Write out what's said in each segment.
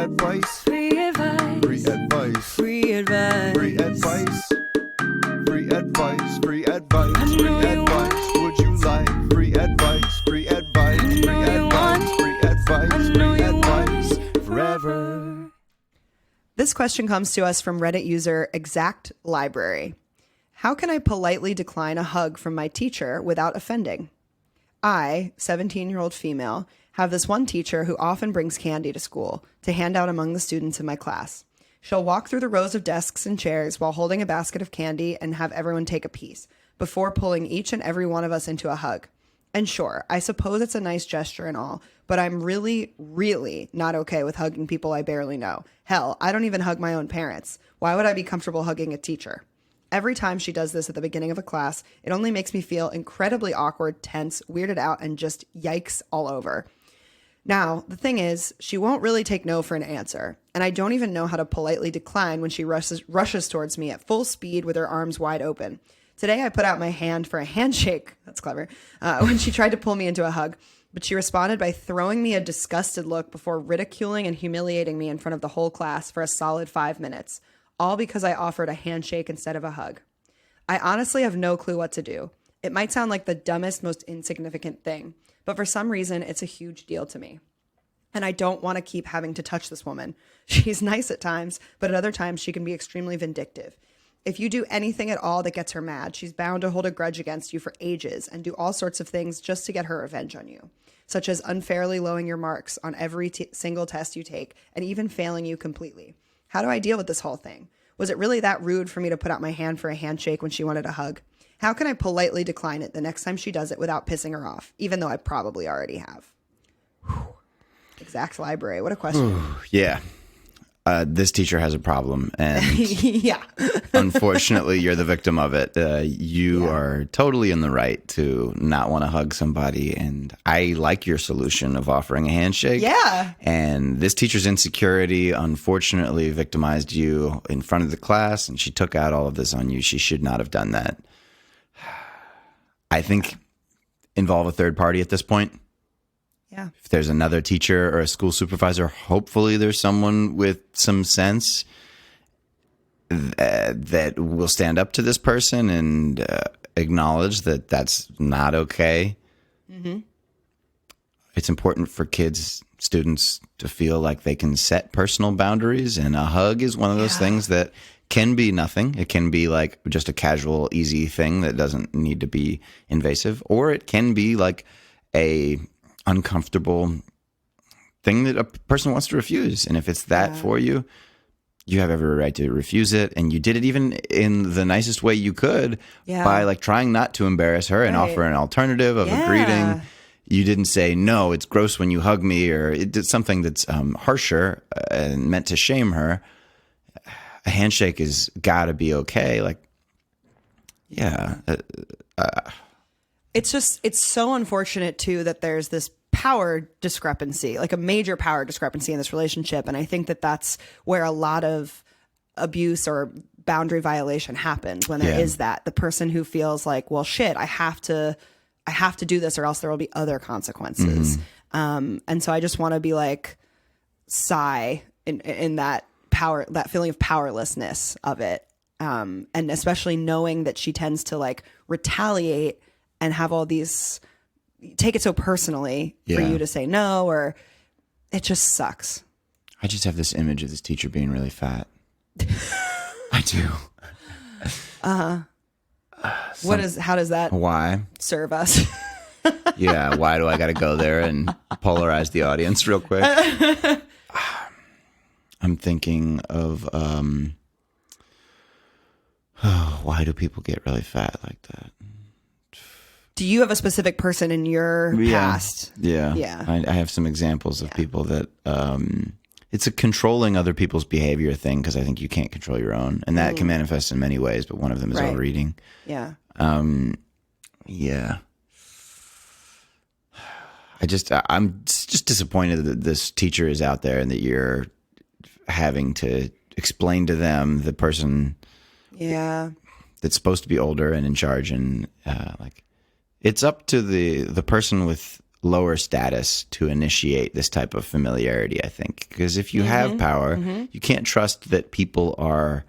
advice. Free advice. Free advice. Free advice. Free advice. Free advice. Free advice. Free advice. Would you like free advice? Free advice. Free advice. Free advice. Free advice. Forever. This question comes to us from Reddit user Exact Library. How can I politely decline a hug from my teacher without offending? I, 17-year-old female, have this one teacher who often brings candy to school to hand out among the students in my class. She'll walk through the rows of desks and chairs while holding a basket of candy and have everyone take a piece before pulling each and every one of us into a hug. And sure, I suppose it's a nice gesture and all, but I'm really, really not okay with hugging people I barely know. Hell, I don't even hug my own parents. Why would I be comfortable hugging a teacher? Every time she does this at the beginning of a class, it only makes me feel incredibly awkward, tense, weirded out, and just yikes all over. Now, the thing is, she won't really take no for an answer, and I don't even know how to politely decline when she rushes towards me at full speed with her arms wide open. Today, I put out my hand for a handshake. That's clever. When she tried to pull me into a hug, but she responded by throwing me a disgusted look before ridiculing and humiliating me in front of the whole class for a solid 5 minutes, all because I offered a handshake instead of a hug. I honestly have no clue what to do. It might sound like the dumbest, most insignificant thing, but for some reason, it's a huge deal to me. And I don't want to keep having to touch this woman. She's nice at times, but at other times she can be extremely vindictive. If you do anything at all that gets her mad, she's bound to hold a grudge against you for ages and do all sorts of things just to get her revenge on you, such as unfairly lowering your marks on every single test you take and even failing you completely. How do I deal with this whole thing? Was it really that rude for me to put out my hand for a handshake when she wanted a hug? How can I politely decline it the next time she does it without pissing her off, even though I probably already have? Whew. Exact Library. What a question. Ooh, yeah. This teacher has a problem, and yeah. unfortunately, you're the victim of it. You are totally in the right to not want to hug somebody, and I like your solution of offering a handshake. Yeah. And this teacher's insecurity, unfortunately, victimized you in front of the class, and she took out all of this on you. She should not have done that. I think involve a third party at this point. Yeah. If there's another teacher or a school supervisor, hopefully there's someone with some sense that will stand up to this person and acknowledge that that's not okay. Mm-hmm. It's important for kids, students to feel like they can set personal boundaries, and a hug is one of those things that can be nothing. It can be like just a casual, easy thing that doesn't need to be invasive, or it can be like a uncomfortable thing that a person wants to refuse. And if it's that for you, you have every right to refuse it. And you did it even in the nicest way you could by like trying not to embarrass her and offer an alternative of a greeting. You didn't say, no, it's gross when you hug me, or it did something that's harsher and meant to shame her. A handshake is got to be okay. Like, It's so unfortunate too that there's this power discrepancy, like a major power discrepancy in this relationship. And I think that that's where a lot of abuse or boundary violation happens, when there is that, the person who feels like, well, shit, I have to do this or else there will be other consequences. And so I just want to be like, sigh in that power, that feeling of powerlessness of it. And especially knowing that she tends to like retaliate and have all these, take it so personally for you to say no, or it just sucks. I just have this image of this teacher being really fat. I do. How does that Why? serve us? Yeah, why do I got to go there and polarize the audience real quick? I'm thinking of why do people get really fat like that? Do you have a specific person in your past? Yeah. I have some examples of people that it's a controlling other people's behavior thing, because I think you can't control your own, and that can manifest in many ways, but one of them is overeating. Yeah. Yeah. I'm just disappointed that this teacher is out there and that you're having to explain to them, the person that's supposed to be older and in charge, and like, it's up to the person with lower status to initiate this type of familiarity, I think. Because if you have power, you can't trust that people are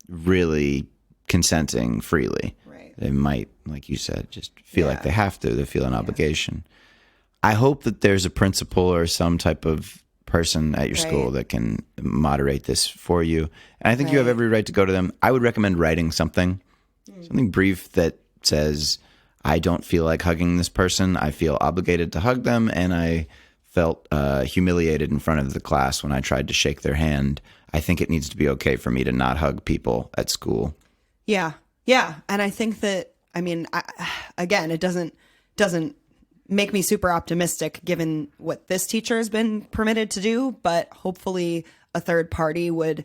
really consenting freely. Right. They might, like you said, just feel like they have to. They feel an obligation. I hope that there's a principal or some type of person at your school that can moderate this for you. And I think you have every right to go to them. I would recommend writing something brief that says, I don't feel like hugging this person. I feel obligated to hug them, and I felt humiliated in front of the class when I tried to shake their hand. I think it needs to be okay for me to not hug people at school. Yeah. Yeah. And I think that, I mean, again, it doesn't make me super optimistic given what this teacher has been permitted to do, but hopefully a third party would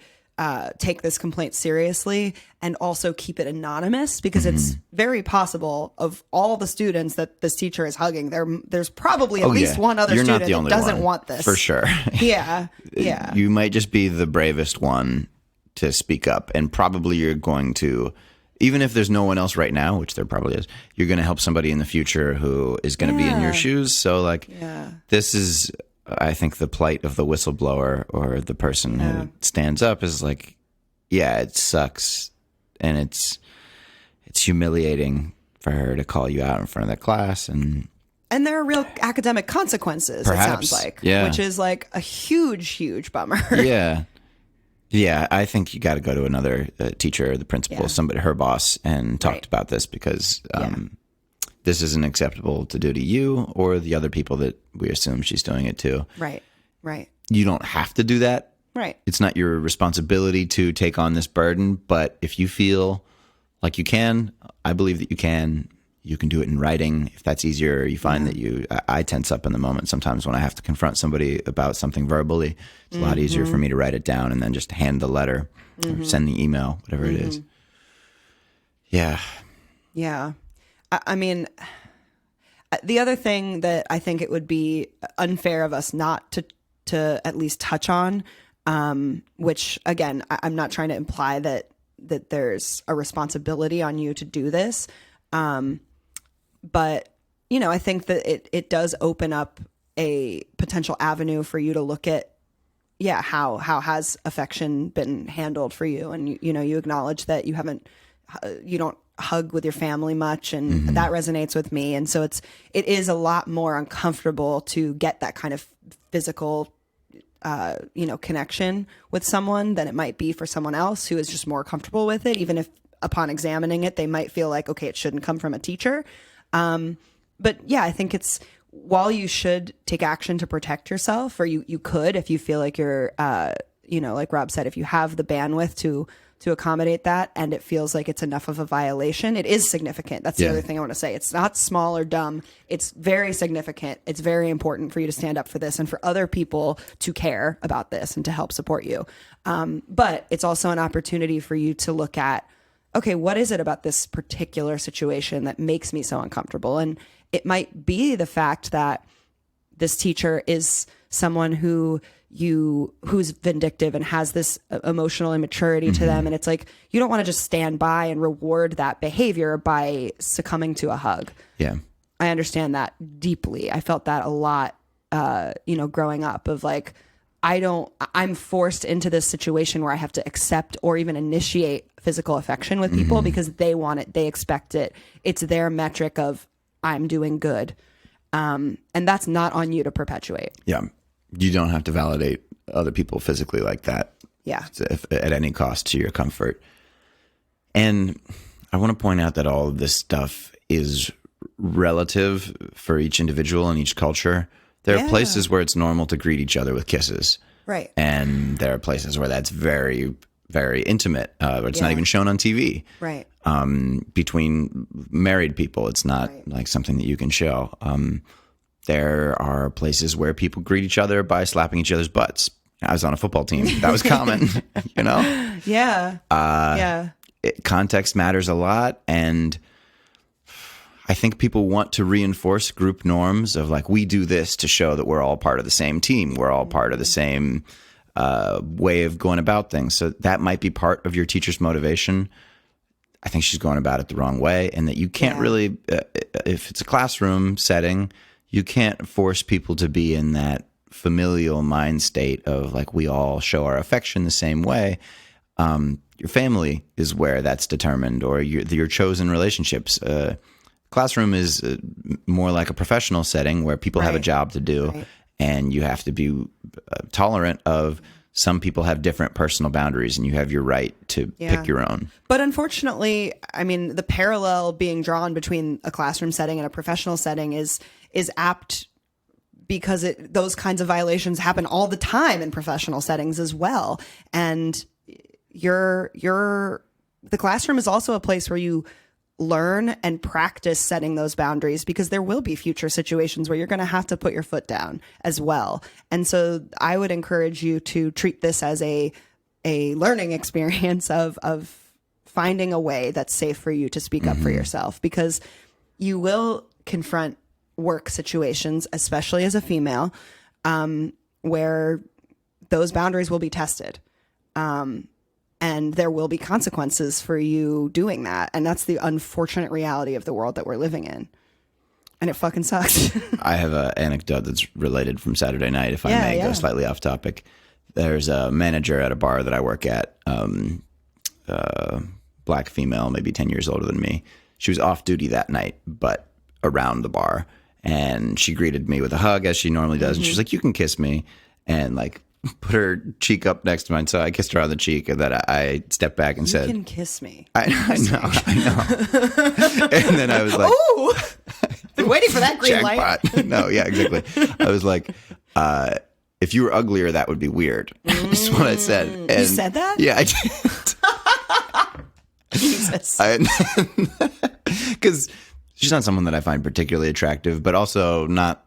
take this complaint seriously and also keep it anonymous, because it's very possible of all the students that this teacher is hugging, there's probably at least one other You're student not the that only doesn't one, want this. for sure. Yeah. Yeah. You might just be the bravest one to speak up, and probably you're going to, even if there's no one else right now, which there probably is, you're going to help somebody in the future who is going to be in your shoes. So like, this is, I think, the plight of the whistleblower or the person who stands up is like, yeah, it sucks. And it's humiliating for her to call you out in front of the class. And there are real academic consequences, perhaps, it sounds like, yeah. which is like a huge, huge bummer. Yeah. Yeah, I think you got to go to another teacher, the principal, somebody, her boss, and talk about this, because this isn't acceptable to do to you or the other people that we assume she's doing it to. Right, right. You don't have to do that. Right. It's not your responsibility to take on this burden, but if you feel like you can, I believe that you can. You can do it in writing if that's easier. You find that I tense up in the moment sometimes when I have to confront somebody about something verbally. It's a lot easier for me to write it down and then just hand the letter or send the email, whatever it is. Yeah. Yeah. I mean, the other thing that I think it would be unfair of us not to at least touch on, which again, I'm not trying to imply that there's a responsibility on you to do this. But, you know, I think that it does open up a potential avenue for you to look at, how has affection been handled for you? And, you acknowledge that you don't hug with your family much, and that resonates with me. And so it is a lot more uncomfortable to get that kind of physical, connection with someone than it might be for someone else who is just more comfortable with it, even if upon examining it, they might feel like, okay, it shouldn't come from a teacher. But yeah, I think while you should take action to protect yourself, or you could, if you feel like you're, like Rob said, if you have the bandwidth to accommodate that and it feels like it's enough of a violation, it is significant. That's the other thing I want to say. It's not small or dumb. It's very significant. It's very important for you to stand up for this and for other people to care about this and to help support you. But it's also an opportunity for you to look at, okay, what is it about this particular situation that makes me so uncomfortable? And it might be the fact that this teacher is someone who's vindictive and has this emotional immaturity to them. And it's like, you don't want to just stand by and reward that behavior by succumbing to a hug. Yeah. I understand that deeply. I felt that a lot, growing up, of like, I'm forced into this situation where I have to accept or even initiate physical affection with people because they want it, they expect it. It's their metric of I'm doing good. And that's not on you to perpetuate. Yeah. You don't have to validate other people physically like that. Yeah. At any cost to your comfort. And I want to point out that all of this stuff is relative for each individual and each culture. There are places where it's normal to greet each other with kisses. Right. And there are places where that's very, very intimate, where it's not even shown on TV. Right. Between married people, it's not like something that you can show. There are places where people greet each other by slapping each other's butts. I was on a football team. That was common, Yeah. Context matters a lot. And I think people want to reinforce group norms of like, we do this to show that we're all part of the same team. We're all part of the same way of going about things. So that might be part of your teacher's motivation. I think she's going about it the wrong way, and that you can't really, if it's a classroom setting, you can't force people to be in that familial mind state of like we all show our affection the same way. Your family is where that's determined, or your chosen relationships. Classroom is more like a professional setting where people have a job to do, and you have to be tolerant of some people have different personal boundaries, and you have your right to pick your own. But unfortunately, I mean, the parallel being drawn between a classroom setting and a professional setting is apt because those kinds of violations happen all the time in professional settings as well. And the classroom is also a place where you learn and practice setting those boundaries, because there will be future situations where you're going to have to put your foot down as well. And so I would encourage you to treat this as a learning experience of finding a way that's safe for you to speak up for yourself, because you will confront work situations, especially as a female, where those boundaries will be tested. And there will be consequences for you doing that. And that's the unfortunate reality of the world that we're living in. And it fucking sucks. I have an anecdote that's related from Saturday night, if I may go slightly off topic. There's a manager at a bar that I work at, black female, maybe 10 years older than me. She was off duty that night, but around the bar. And she greeted me with a hug, as she normally does. And she's like, "You can kiss me." And like, put her cheek up next to mine. So I kissed her on the cheek, and then I stepped back and said, "You can kiss me." I know. And then I was like, "Ooh, been waiting for that green jackpot. light." No, yeah, exactly. I was like, if you were uglier, that would be weird. That's what I said. And you said that? Yeah, I did. Jesus. Because she's not someone that I find particularly attractive, but also not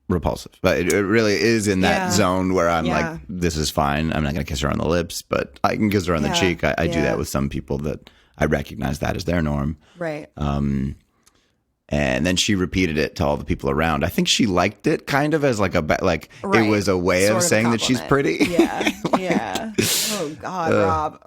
repulsive. But it really is in that zone where I'm like, this is fine. I'm not going to kiss her on the lips, but I can kiss her on the cheek. I do that with some people that I recognize that as their norm. Right. And then she repeated it to all the people around. I think she liked it kind of as like it was a way Sort of saying that she's pretty. Yeah. Yeah. Oh God, Rob.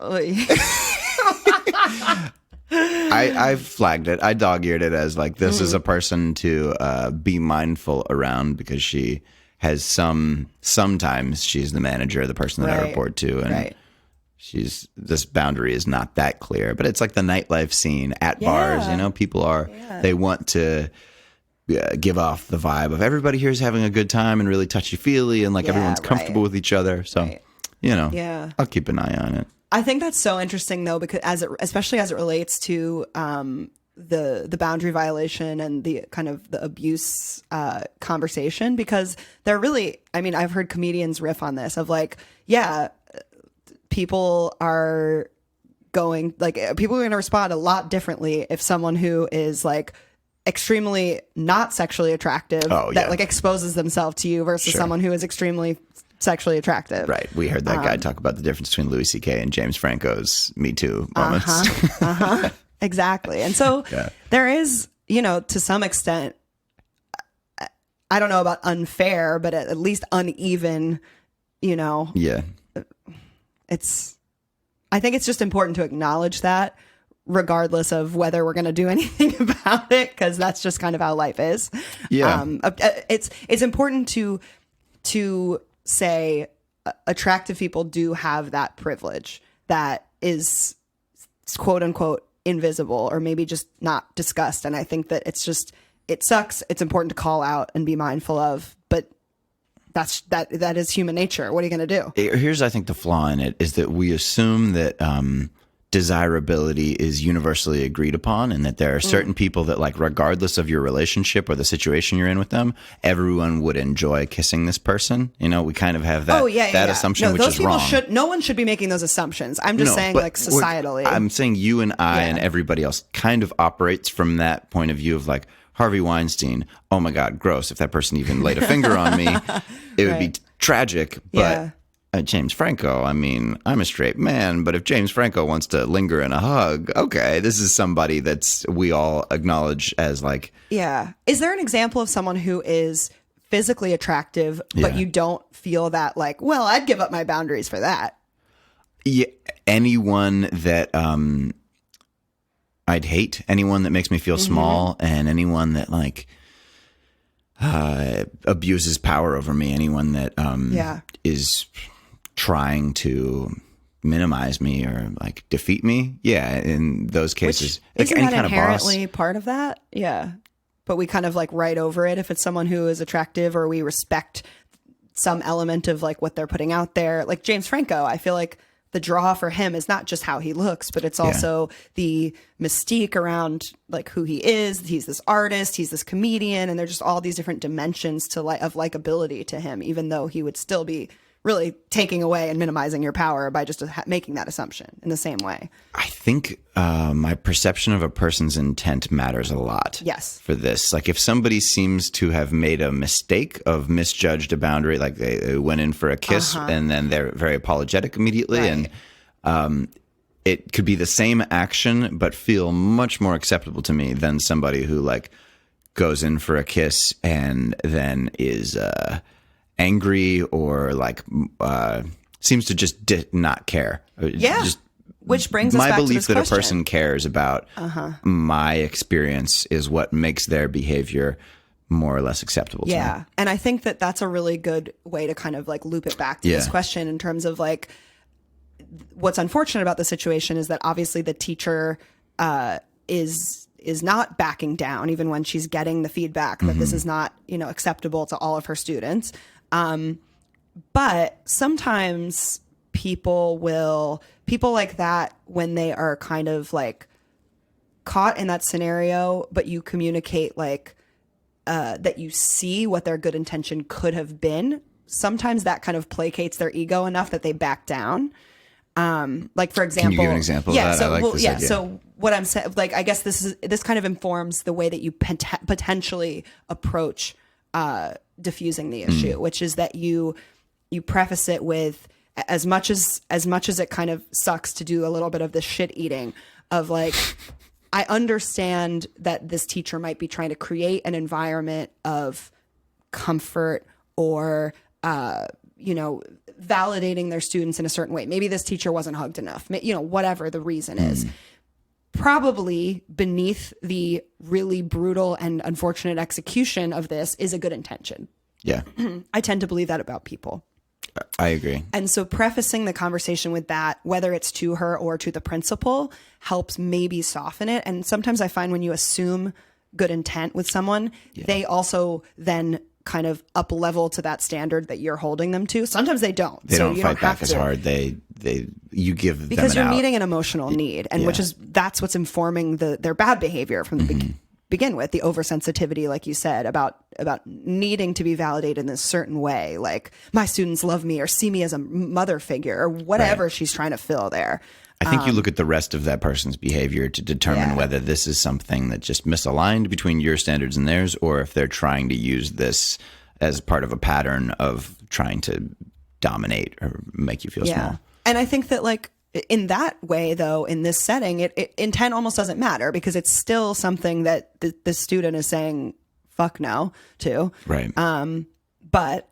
I flagged it. I dog-eared it as like, this is a person to be mindful around, because she has sometimes she's the manager, the person that I report to, and this boundary is not that clear. But it's like the nightlife scene at bars, people are, they want to give off the vibe of everybody here is having a good time and really touchy-feely, and like everyone's comfortable with each other. So, I'll keep an eye on it. I think that's so interesting, though, because especially as it relates to the boundary violation and the kind of the abuse conversation, because they're really, I mean, I've heard comedians riff on this of like, people are going to respond a lot differently if someone who is like extremely not sexually attractive that like exposes themselves to you versus someone who is extremely sexually attractive. Right. We heard that guy talk about the difference between Louis C.K. and James Franco's Me Too moments. Exactly. And so there is, to some extent, I don't know about unfair, but at least uneven, Yeah. I think it's just important to acknowledge that, regardless of whether we're going to do anything about it, because that's just kind of how life is. Yeah. It's important to say attractive people do have that privilege that is quote unquote invisible, or maybe just not discussed. And I think that it sucks. It's important to call out and be mindful of, but that is human nature. What are you going to do? Here's, I think, the flaw in it is that we assume that desirability is universally agreed upon, and that there are certain people that, like, regardless of your relationship or the situation you're in with them, everyone would enjoy kissing this person. We kind of have that assumption, which is wrong. No one should be making those assumptions. I'm just saying, like, societally. I'm saying you and I and everybody else kind of operates from that point of view of like, Harvey Weinstein, oh my God, gross. If that person even laid a finger on me, it would be tragic. But James Franco, I mean, I'm a straight man, but if James Franco wants to linger in a hug, okay, this is somebody we all acknowledge as like... Yeah. Is there an example of someone who is physically attractive, but you don't feel that like, well, I'd give up my boundaries for that? Yeah, anyone that... I'd hate anyone that makes me feel small, and anyone that like abuses power over me, anyone that Yeah. is trying to minimize me or like defeat me. Yeah, in those cases, like Isn't any that kind of boss. inherently part of that? Yeah. But we kind of like write over it if it's someone who is attractive or we respect some element of like what they're putting out there. Like James Franco, I feel like the draw for him is not just how he looks, but it's also the mystique around like who he is. He's this artist, he's this comedian, and there's just all these different dimensions to of likability to him, even though he would still be really taking away and minimizing your power by just making that assumption in the same way. I think my perception of a person's intent matters a lot. Yes. For this, like if somebody seems to have made a mistake of misjudged a boundary, like they went in for a kiss and then they're very apologetic immediately, Right. and it could be the same action but feel much more acceptable to me than somebody who like goes in for a kiss and then is angry or like seems to just not care. Yeah. Just, Which brings us my back to belief this that question. a person cares about my experience is what makes their behavior more or less acceptable to me. Yeah. And I think that that's a really good way to kind of like loop it back to this Yeah. question in terms of like what's unfortunate about the situation is that obviously the teacher is not backing down even when she's getting the feedback that this is not, acceptable to all of her students. But sometimes people like that, when they are kind of like caught in that scenario, but you communicate like that you see what their good intention could have been, sometimes that kind of placates their ego enough that they back down. Like for example, Can you give an example of that? So, I like this idea. So what I'm saying, like, I guess this kind of informs the way that you potentially approach diffusing the issue, which is that you preface it with as much as it kind of sucks to do a little bit of the shit eating of like, I understand that this teacher might be trying to create an environment of comfort or, validating their students in a certain way. Maybe this teacher wasn't hugged enough, whatever the reason is. Probably beneath the really brutal and unfortunate execution of this is a good intention. Yeah, I tend to believe that about people. I agree. And so prefacing the conversation with that, whether it's to her or to the principal, helps maybe soften it. And sometimes I find when you assume good intent with someone, they also then kind of up level to that standard that you're holding them to. Sometimes they don't. They So don't you fight back have as to. hard. You give them Because an you're out. meeting an emotional need, and that's what's informing their bad behavior from the begin with, the oversensitivity, like you said, about needing to be validated in a certain way, like my students love me or see me as a mother figure or whatever she's trying to fill there. I think you look at the rest of that person's behavior to determine whether this is something that just misaligned between your standards and theirs, or if they're trying to use this as part of a pattern of trying to dominate or make you feel small. And I think that like in that way, though, in this setting, intent almost doesn't matter because it's still something that the student is saying fuck no to. Right. But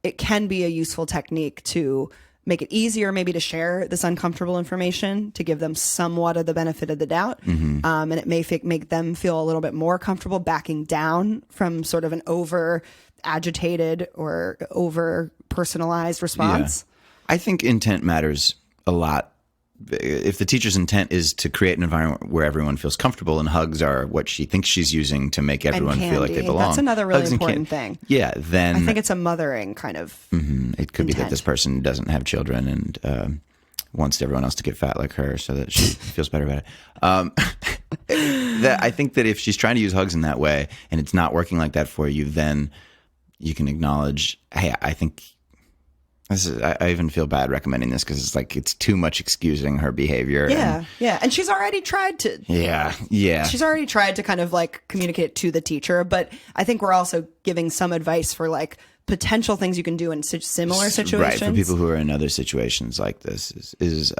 it can be a useful technique to make it easier maybe to share this uncomfortable information, to give them somewhat of the benefit of the doubt. And it may make them feel a little bit more comfortable backing down from sort of an over agitated or over personalized response. I think intent matters a lot. If the teacher's intent is to create an environment where everyone feels comfortable and hugs are what she thinks she's using to make everyone feel like they candy. belong. That's another really Hugs and important thing. Yeah, then I think it's a mothering kind of it could be that intent. this person doesn't have children and wants everyone else to get fat like her so that she feels better about it. I think that if she's trying to use hugs in that way and it's not working like that for you, then you can acknowledge, hey, I think I even feel bad recommending this because it's like it's too much excusing her behavior. And she's already tried to. She's already tried to kind of like communicate to the teacher, but I think we're also giving some advice for like potential things you can do in similar situations. Right, for people who are in other situations like this is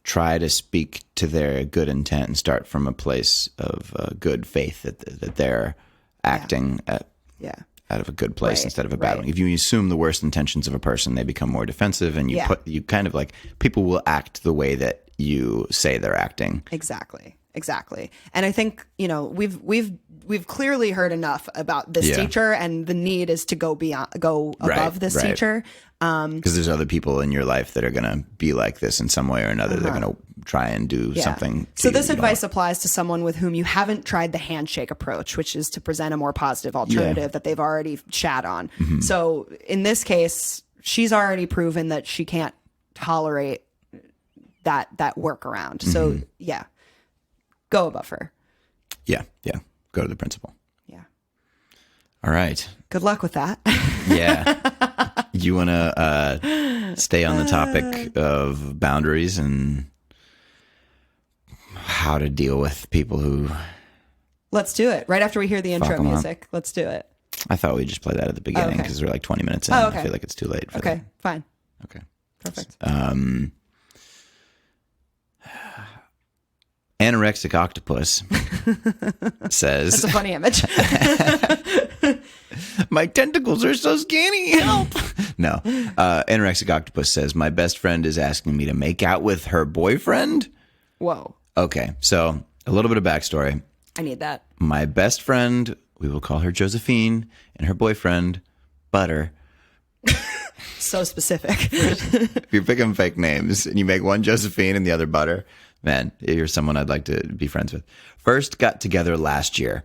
try to speak to their good intent and start from a place of good faith that they're acting out of a good place instead of a bad one. If you assume the worst intentions of a person, they become more defensive, and you kind of like people will act the way that you say they're acting. Exactly. Exactly. And I think, we've clearly heard enough about this teacher, and the need is to go above this teacher. Because there's other people in your life that are going to be like this in some way or another. They're going to try and do something. So this advice applies to someone with whom you haven't tried the handshake approach, which is to present a more positive alternative that they've already shat on. So in this case, she's already proven that she can't tolerate that workaround. So go above her. Yeah. Go to the principal. Yeah. All right. Good luck with that. Yeah. You want to stay on the topic of boundaries and how to deal with people who... Let's do it. Right after we hear the intro them up. music. Let's do it. I thought we'd just play that at the beginning because we're like 20 minutes in. Oh, okay. I feel like it's too late for that. Fine. Okay. Perfect. AnorexicOctopus says... That's a funny image. My tentacles are so skinny. Help. No. AnorexicOctopus says, my best friend is asking me to make out with her boyfriend. Whoa. Okay. So a little bit of backstory. I need that. My best friend, we will call her Josephine, and her boyfriend, Butter. So specific. If you're picking fake names and you make one Josephine and the other Butter, man, you're someone I'd like to be friends with. First got together last year,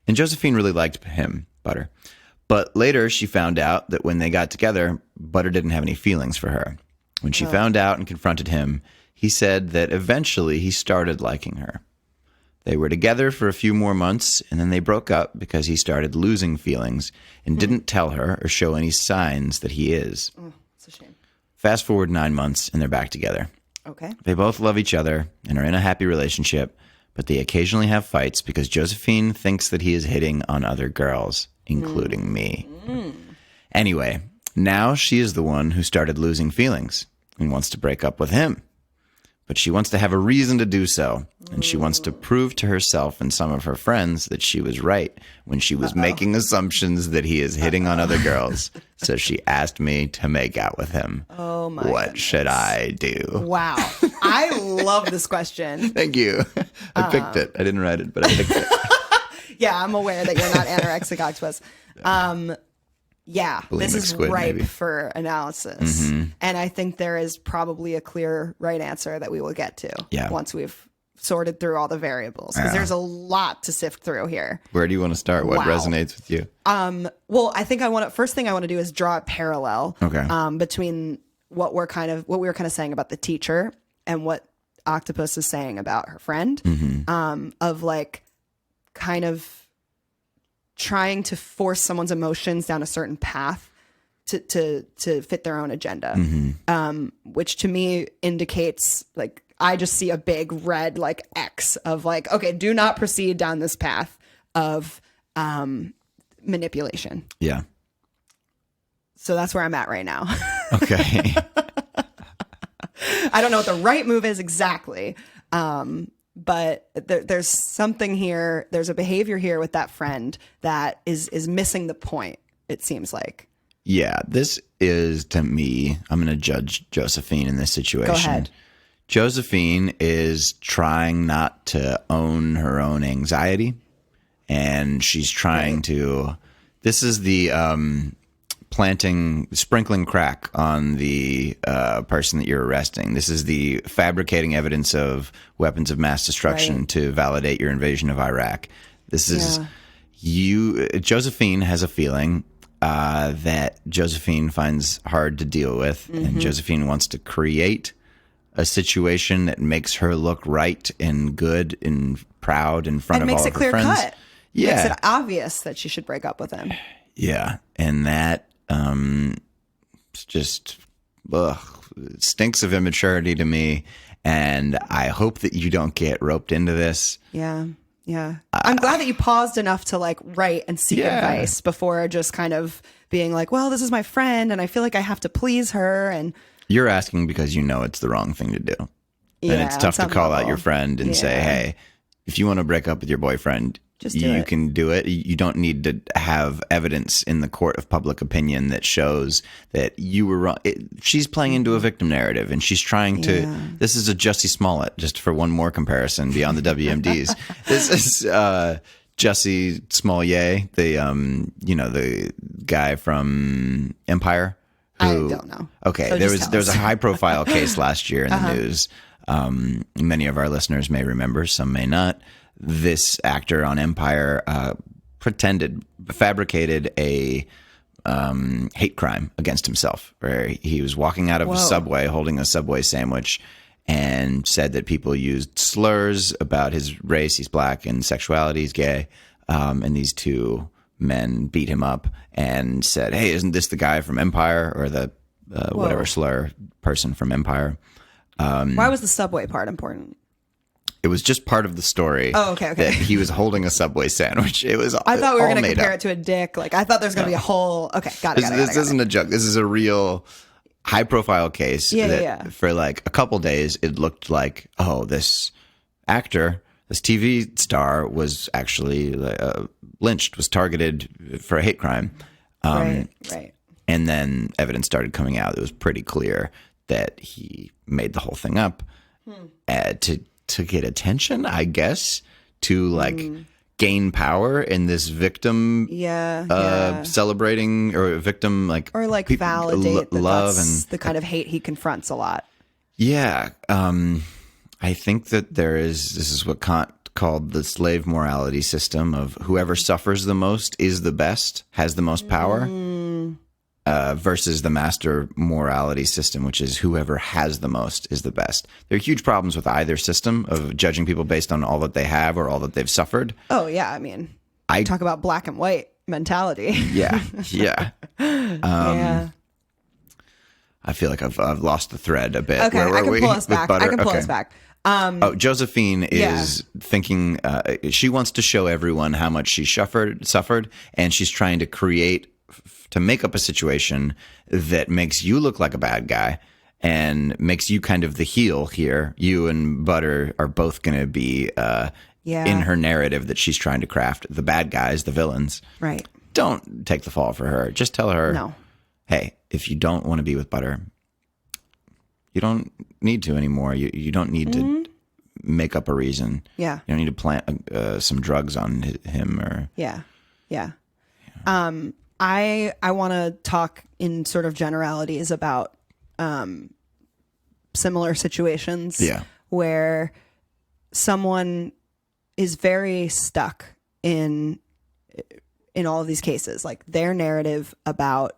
and Josephine really liked him, Butter. But later she found out that when they got together, Butter didn't have any feelings for her. When she found out and confronted him, he said that eventually he started liking her. They were together for a few more months, and then they broke up because he started losing feelings and didn't tell her or show any signs that he is. It's a shame. Fast forward 9 months, and they're back together. Okay. They both love each other and are in a happy relationship, but they occasionally have fights because Josephine thinks that he is hitting on other girls, including me. Anyway, now she is the one who started losing feelings and wants to break up with him. But she wants to have a reason to do so, and she wants to prove to herself and some of her friends that she was right when she was making assumptions that he is hitting on other girls. So she asked me to make out with him. Oh my What goodness. should I do? Wow. I love this question. Thank you. I picked it. I didn't write it, but I picked it. Yeah, I'm aware that you're not anorexic octopus. Yeah, this Bulimic is squid, ripe maybe. for analysis. And I think there is probably a clear right answer that we will get to once we've sorted through all the variables. Because there's a lot to sift through here. Where do you want to start? What resonates with you? Well, I think first thing I want to do is draw a parallel between what we were kind of saying about the teacher and what Octopus is saying about her friend, of like kind of trying to force someone's emotions down a certain path to fit their own agenda, which to me indicates like I just see a big red like X of like, okay, do not proceed down this path of manipulation. Yeah. So that's where I'm at right now. Okay. I don't know what the right move is exactly. But there's something here. There's a behavior here with that friend that is missing the point, it seems like. Yeah, this is, to me, I'm going to judge Josephine in this situation. Go ahead. Josephine is trying not to own her own anxiety, and she's trying to, this is the sprinkling crack on the person that you're arresting. This is the fabricating evidence of weapons of mass destruction to validate your invasion of Iraq. This is Josephine has a feeling that Josephine finds hard to deal with, and Josephine wants to create a situation that makes her look right and good and proud in front of all of her friends. And makes it clear cut. Yeah. Makes it obvious that she should break up with him. Yeah. And that just it stinks of immaturity to me. And I hope that you don't get roped into this. Yeah. Yeah. I'm glad that you paused enough to like write and seek advice before just kind of being like, well, this is my friend and I feel like I have to please her. And you're asking because you know it's the wrong thing to do. And it's tough to call out your friend and say, hey, if you want to break up with your boyfriend, Just do you it. can do it. You don't need to have evidence in the court of public opinion that shows that you were wrong. She's playing into a victim narrative, and she's trying to. Yeah. This is a Jussie Smollett, just for one more comparison beyond the WMDs. This is Jussie Smollett, the guy from Empire. I don't know. Okay, So there just was tell a us. high profile case last year in the news. Many of our listeners may remember, some may not. This actor on Empire fabricated a hate crime against himself, where he was walking out of a Subway holding a Subway sandwich and said that people used slurs about his race, he's black, and sexuality, he's gay. And these two men beat him up and said, "Hey, isn't this the guy from Empire?" Or the whatever slur person from Empire. Why was the Subway part important? It was just part of the story. Oh, okay. That he was holding a Subway sandwich. It was. I thought we were all going to made compare up. it to a dick. Like, I thought there was going to be a whole. Okay, got it. This isn't a joke. This is a real high-profile case. Yeah. For like a couple days, it looked like, oh, this actor, this TV star, was actually lynched, was targeted for a hate crime. Right. And then evidence started coming out. It was pretty clear that he made the whole thing up to get attention, I guess, to like gain power in this victim celebrating or victim like Or like people validate that love that's and the kind of hate he confronts a lot. yeah. I think that this is what Kant called the slave morality system of whoever suffers the most is the best, has the most power. Versus the master morality system, which is whoever has the most is the best. There are huge problems with either system of judging people based on all that they have or all that they've suffered. Oh, yeah. I mean, talk about black and white mentality. Yeah. Yeah. I feel like I've lost the thread a bit. Okay, Where were I can we pull us with back. butter? I can pull Okay. us back. Josephine is thinking she wants to show everyone how much she suffered, and she's trying to make up a situation that makes you look like a bad guy and makes you kind of the heel here. You and Butter are both going to be in her narrative that she's trying to craft. The bad guys, the villains. Right. Don't take the fall for her. Just tell her, No. hey, if you don't want to be with Butter, you don't need to anymore. You don't need to make up a reason. Yeah. You don't need to plant some drugs on him or... Yeah. I want to talk in sort of generalities about similar situations where someone is very stuck in all of these cases, like their narrative about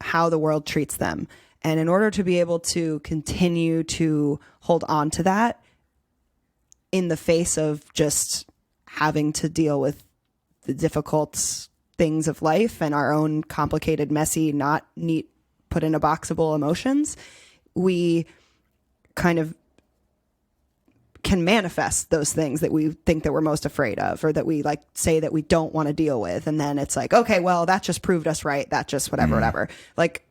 how the world treats them. And in order to be able to continue to hold on to that in the face of just having to deal with the difficult things of life and our own complicated, messy, not neat, put in a boxable emotions, we kind of can manifest those things that we think that we're most afraid of, or that we like say that we don't want to deal with. And then it's like, okay, well, that just proved us right. That just whatever. Like,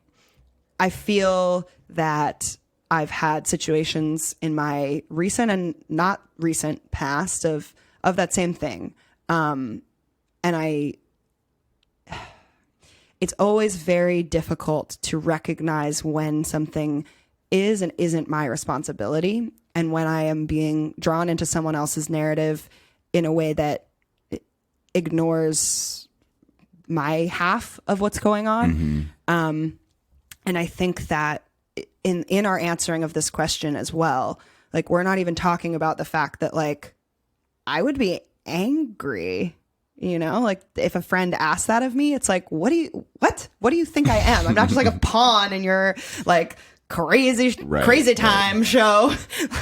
I feel that I've had situations in my recent and not recent past of that same thing. And it's always very difficult to recognize when something is and isn't my responsibility, and when I am being drawn into someone else's narrative in a way that ignores my half of what's going on. And I think that in our answering of this question as well, like, we're not even talking about the fact that, like, I would be angry. You know, like, if a friend asks that of me, it's like, what do you think I am? I'm not just like a pawn in your like crazy time show.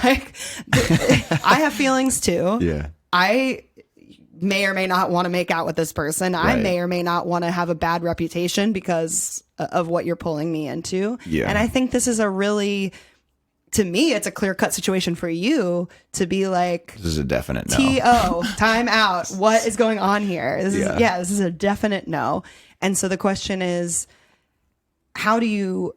Like, I have feelings too. Yeah. I may or may not want to make out with this person. I may or may not want to have a bad reputation because of what you're pulling me into. Yeah. And I think this is to me, it's a clear-cut situation for you to be like, This is a definite no. T.O., time out. What is going on here? This is a definite no. And so the question is, how do you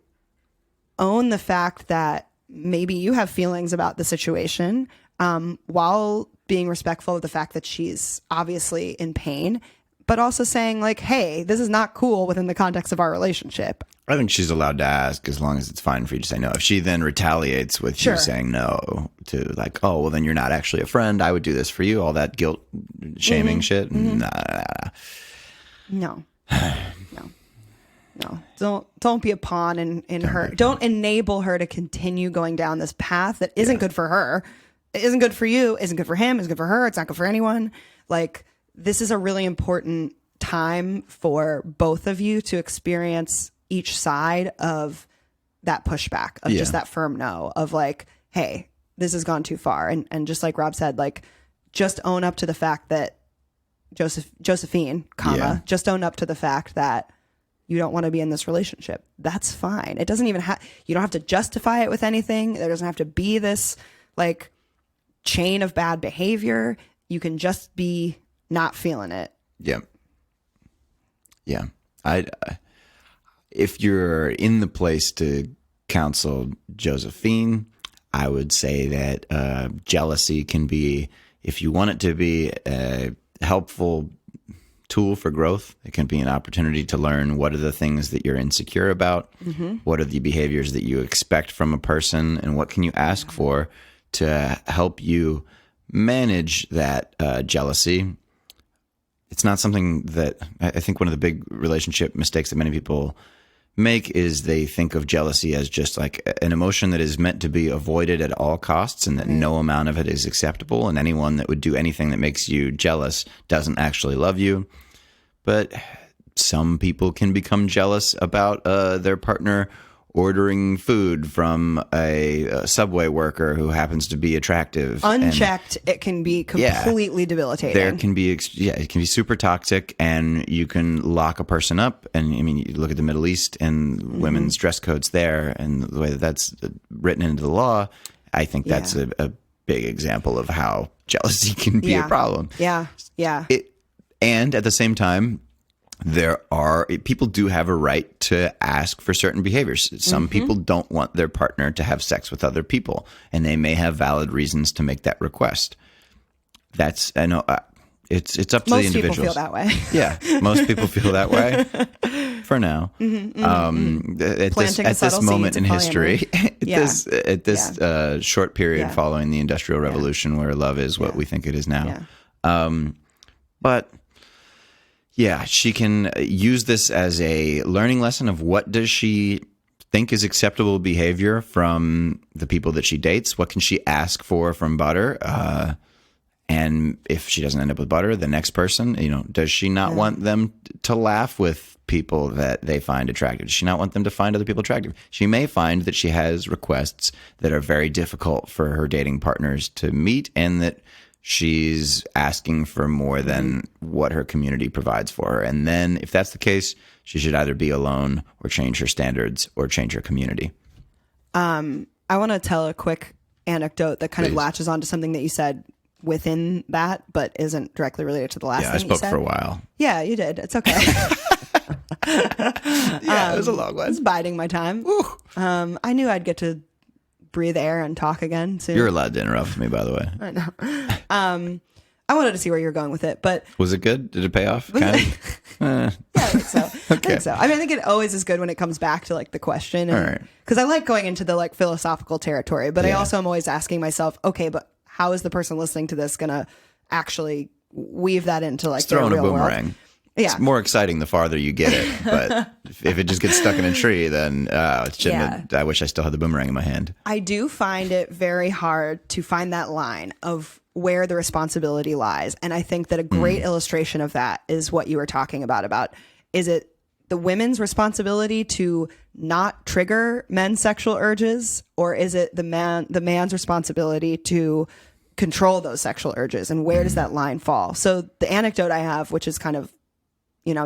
own the fact that maybe you have feelings about the situation while being respectful of the fact that she's obviously in pain, but also saying like, hey, this is not cool within the context of our relationship. I think she's allowed to ask as long as it's fine for you to say no. If she then retaliates with Sure. you saying no to like, oh, well, then you're not actually a friend. I would do this for you. All that guilt shaming shit. Nah. No. No. Don't be a pawn in her. Don't enable her to continue going down this path that isn't good for her. It isn't good for you. Isn't good for him. Isn't good for her. It's not good for anyone. Like, this is a really important time for both of you to experience each side of that pushback, of just that firm no, of like, hey, this has gone too far. And just like Rob said, like, just own up to the fact that Josephine, just own up to the fact that you don't want to be in this relationship. That's fine. It doesn't even you don't have to justify it with anything. There doesn't have to be this like chain of bad behavior. You can just be not feeling it. Yeah. Yeah. If you're in the place to counsel Josephine, I would say that jealousy can be, if you want it to be a helpful tool for growth, it can be an opportunity to learn what are the things that you're insecure about, what are the behaviors that you expect from a person, and what can you ask for to help you manage that jealousy. It's not something that I think one of the big relationship mistakes that many people make is they think of jealousy as just like an emotion that is meant to be avoided at all costs and that no amount of it is acceptable. And anyone that would do anything that makes you jealous doesn't actually love you. But some people can become jealous about their partner ordering food from a subway worker who happens to be attractive. Unchecked, it can be completely debilitating. There can be, it can be super toxic, and you can lock a person up. And I mean, you look at the Middle East and women's dress codes there, and the way that that's written into the law. I think that's a big example of how jealousy can be a problem. Yeah. And at the same time, people do have a right to ask for certain behaviors. Some people don't want their partner to have sex with other people, and they may have valid reasons to make that request. It's up to the individuals. Most people feel that way. Yeah, most people feel that way for now. At this moment in history, at this short period following the Industrial Revolution, where love is what we think it is now. But yeah, she can use this as a learning lesson of what does she think is acceptable behavior from the people that she dates. What can she ask for from Butter? And if she doesn't end up with Butter, the next person, does she not want them to laugh with people that they find attractive? Does she not want them to find other people attractive? She may find that she has requests that are very difficult for her dating partners to meet, and that she's asking for more than what her community provides for her. And then if that's the case, she should either be alone or change her standards or change her community. I want to tell a quick anecdote that kind of latches onto something that you said within that, but isn't directly related to the last thing you said. I spoke for a while. Yeah, you did. It's okay. It was a long one. I was biding my time. I knew I'd get to breathe air and talk again soon. You're allowed to interrupt me, by the way. I know. I wanted to see where you were going with it, but was it good? Did it pay off? Kind of? Yeah, I think so. I think so. I think it always is good when it comes back to like the question, because I like going into the like philosophical territory, but I also am always asking myself, okay, but how is the person listening to this gonna actually weave that into like throwing the real a boomerang? World? Yeah. It's more exciting the farther you get it, but if it just gets stuck in a tree, then I wish I still had the boomerang in my hand. I do find it very hard to find that line of where the responsibility lies. And I think that a great illustration of that is what you were talking about is it the women's responsibility to not trigger men's sexual urges, or is it the man's responsibility to control those sexual urges? And where does that line fall? So the anecdote I have, which is kind of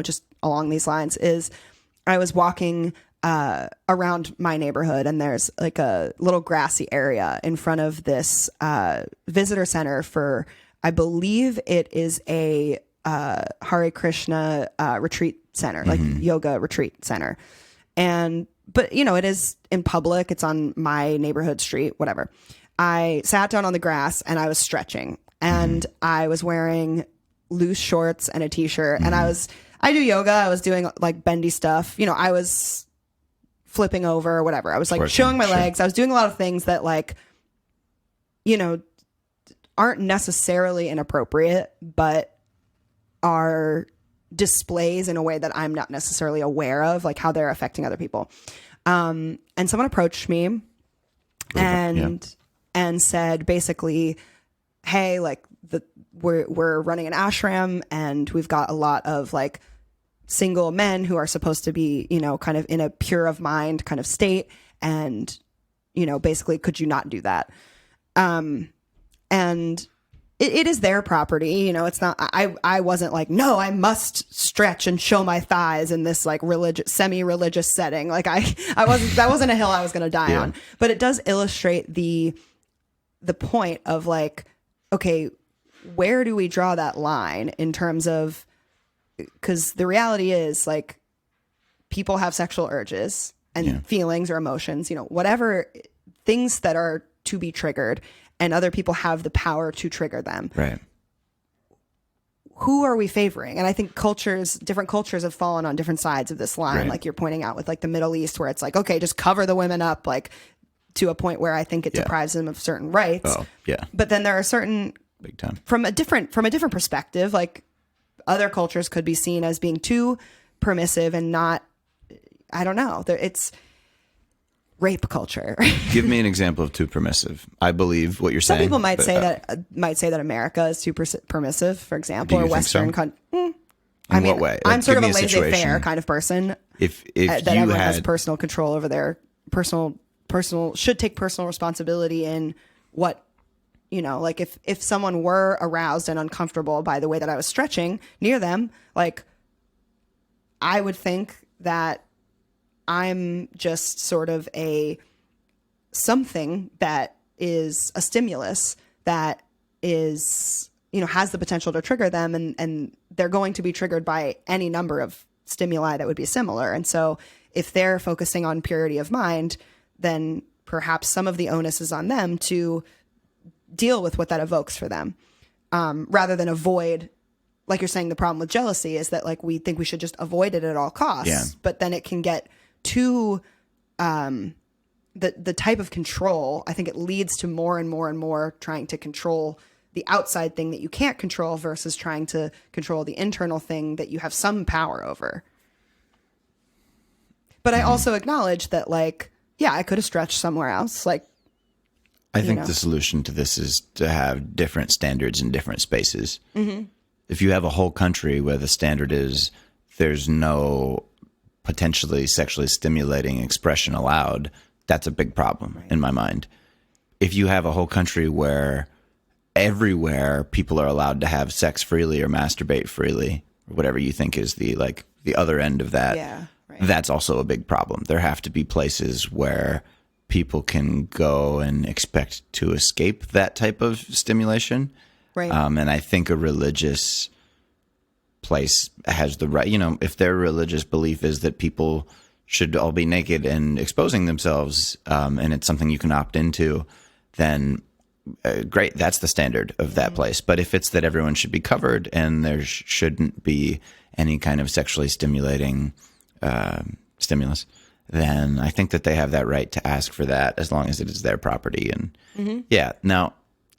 just along these lines, is I was walking around my neighborhood, and there's like a little grassy area in front of this visitor center for, I believe it is a Hare Krishna retreat center, like yoga retreat center. But it is in public. It's on my neighborhood street, whatever. I sat down on the grass and I was stretching. and I was wearing loose shorts and a t-shirt, and I do yoga. I was doing like bendy stuff. You know, I was flipping over or whatever. I was like showing my legs. I was doing a lot of things that like, you know, aren't necessarily inappropriate, but are displays in a way that I'm not necessarily aware of, like how they're affecting other people. And someone approached me and said basically, hey, like we're running an ashram and we've got a lot of like single men who are supposed to be, you know, kind of in a pure of mind kind of state. And, you know, basically, could you not do that? And it is their property. You know, it's not, I wasn't like, no, I must stretch and show my thighs in this like semi-religious setting. Like that wasn't a hill I was going to die on, but it does illustrate the point of like, okay, where do we draw that line in terms of, because the reality is like people have sexual urges and feelings or emotions, you know, whatever things that are to be triggered, and other people have the power to trigger them. Right. Who are we favoring? And I think different cultures have fallen on different sides of this line. Right. Like you're pointing out with like the Middle East, where it's like, okay, just cover the women up, like to a point where I think it deprives them of certain rights. Oh, yeah. But then there are certain, big time, from a different perspective, like other cultures could be seen as being too permissive and not, I don't know. It's rape culture. Give me an example of too permissive. I believe what you're saying. Some people might say that America is too permissive, for example, or Western country. In what way? Like, I'm sort of a laissez-faire kind of person. If that everyone has personal control over their personal should take personal responsibility in what, you know, like if someone were aroused and uncomfortable by the way that I was stretching near them, like I would think that I'm just sort of something that is a stimulus that is, you know, has the potential to trigger them, and they're going to be triggered by any number of stimuli that would be similar. And so if they're focusing on purity of mind, then perhaps some of the onus is on them to deal with what that evokes for them, rather than avoid, like you're saying, the problem with jealousy is that like we think we should just avoid it at all costs, but then it can get to the type of control. I think it leads to more and more and more trying to control the outside thing that you can't control versus trying to control the internal thing that you have some power over. But I also acknowledge that, like, yeah, I could have stretched somewhere else. Like, I think the solution to this is to have different standards in different spaces. Mm-hmm. If you have a whole country where the standard is there's no potentially sexually stimulating expression allowed, that's a big problem in my mind. If you have a whole country where everywhere people are allowed to have sex freely or masturbate freely, or whatever you think is the other end of that, that's also a big problem. There have to be places where people can go and expect to escape that type of stimulation. Right. And I think a religious place has the right, you know, if their religious belief is that people should all be naked and exposing themselves, and it's something you can opt into, then great, that's the standard of that place. But if it's that everyone should be covered and there shouldn't be any kind of sexually stimulating stimulus, then I think that they have that right to ask for that as long as it is their property. And now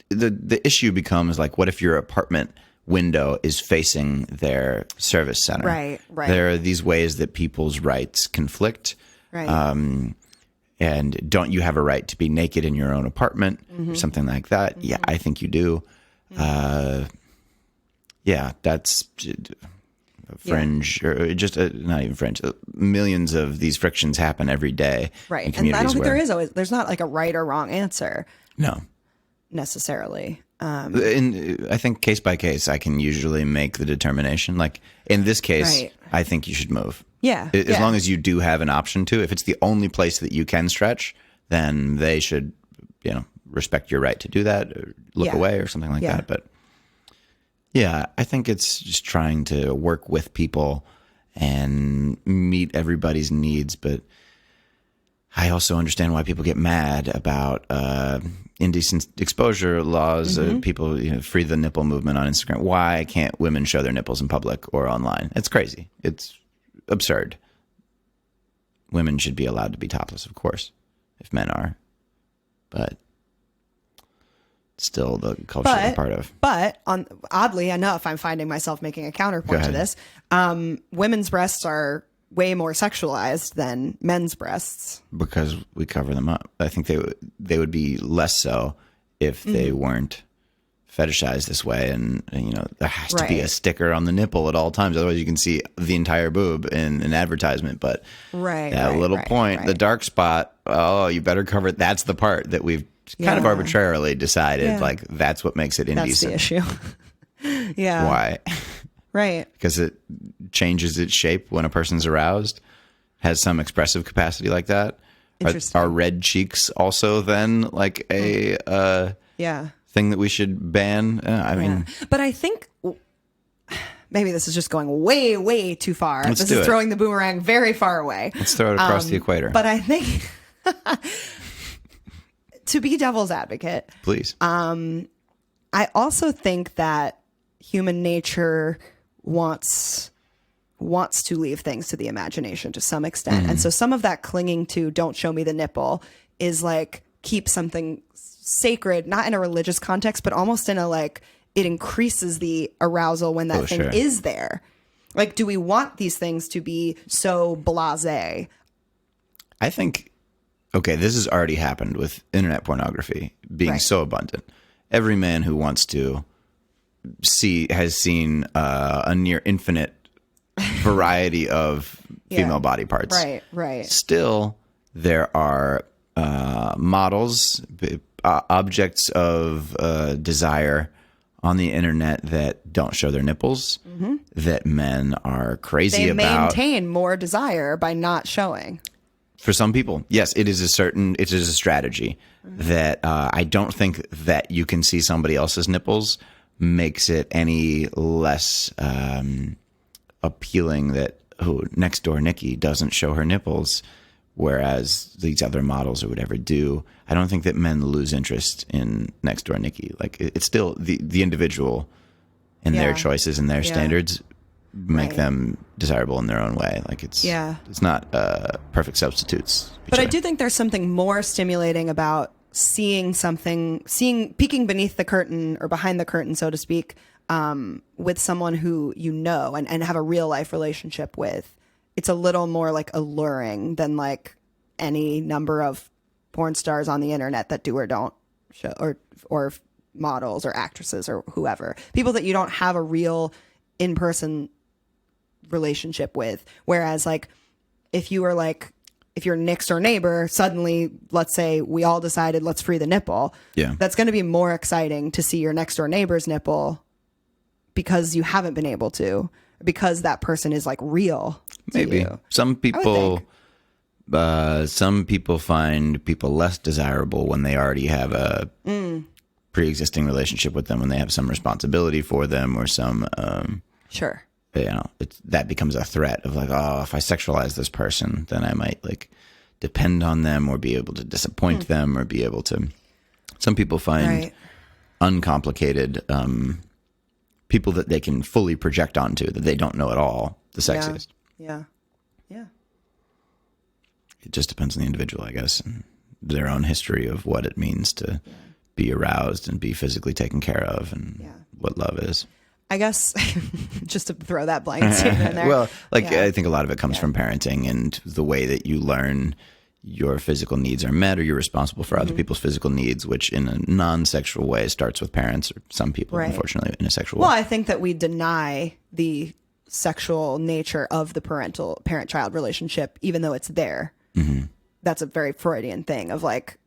the issue becomes like, what if your apartment window is facing their service center? Right. There are these ways that people's rights conflict. Right. And don't you have a right to be naked in your own apartment or something like that? Mm-hmm. Yeah, I think you do. That's fringe, or just not even fringe. Millions of these frictions happen every day. Right. And I don't think there's not like a right or wrong answer. No. Necessarily. I think case by case, I can usually make the determination. Like in this case, I think you should move. Yeah. As long as you do have an option to. If it's the only place that you can stretch, then they should, you know, respect your right to do that, or look away or something like that. But yeah, I think it's just trying to work with people and meet everybody's needs. But I also understand why people get mad about indecent exposure laws. People free the nipple movement on Instagram. Why can't women show their nipples in public or online? It's crazy. It's absurd. Women should be allowed to be topless, of course, if men are. But still the culture we're part of. But oddly enough, I'm finding myself making a counterpoint to this. Women's breasts are way more sexualized than men's breasts because we cover them up. I think they would be less so if they weren't fetishized this way, and there has to be a sticker on the nipple at all times, otherwise you can see the entire boob in an advertisement. But the dark spot, you better cover it. That's the part that we've kind of arbitrarily decided like that's what makes it indecent. That's the issue. Why? Right. Because it changes its shape when a person's aroused, has some expressive capacity like that. Interesting. Are red cheeks also then like a thing that we should ban? I mean, but I think maybe this is just going way, way too far. This is throwing the boomerang very far away. Let's throw it across the equator. But I think to be devil's advocate, please. I also think that human nature wants to leave things to the imagination to some extent. And so some of that clinging to don't show me the nipple is like keep something sacred, not in a religious context, but almost in a like it increases the arousal when that thing is there. Like, do we want these things to be so blasé? I think, okay, this has already happened with internet pornography being so abundant. Every man who wants to has seen a near infinite variety of female body parts. Right. Still, there are models, objects of desire on the internet that don't show their nipples, that men are crazy about. They maintain more desire by not showing. For some people, yes, it is a strategy that I don't think that you can see somebody else's nipples makes it any less appealing that next door Nikki doesn't show her nipples, whereas these other models or whatever do. I don't think that men lose interest in next door Nikki. Like it's still the individual and their choices and their standards make them desirable in their own way. Like it's not perfect substitutes. But I do think there's something more stimulating about seeing peeking beneath the curtain or behind the curtain, so to speak, with someone who you know and have a real life relationship with. It's a little more like alluring than like any number of porn stars on the internet that do or don't show, or models or actresses or whoever, people that you don't have a real in-person relationship with. Whereas like if your next door neighbor, suddenly, let's say we all decided let's free the nipple. Yeah. That's going to be more exciting to see your next door neighbor's nipple because you haven't been able to, because that person is like real. Maybe you. some people find people less desirable when they already have a pre-existing relationship with them, when they have some responsibility for them or some, sure. That becomes a threat of like, oh, if I sexualize this person, then I might like depend on them or be able to disappoint them or be able to. Some people find uncomplicated people that they can fully project onto that they don't know at all the sexiest. Yeah. It just depends on the individual, I guess, and their own history of what it means to be aroused and be physically taken care of and what love is. I guess just to throw that blank statement in there. Well, I think a lot of it comes from parenting and the way that you learn your physical needs are met, or you're responsible for other people's physical needs, which in a non-sexual way starts with parents, or some people, unfortunately, in a sexual way. Well, I think that we deny the sexual nature of the parent-child relationship, even though it's there. That's a very Freudian thing of like,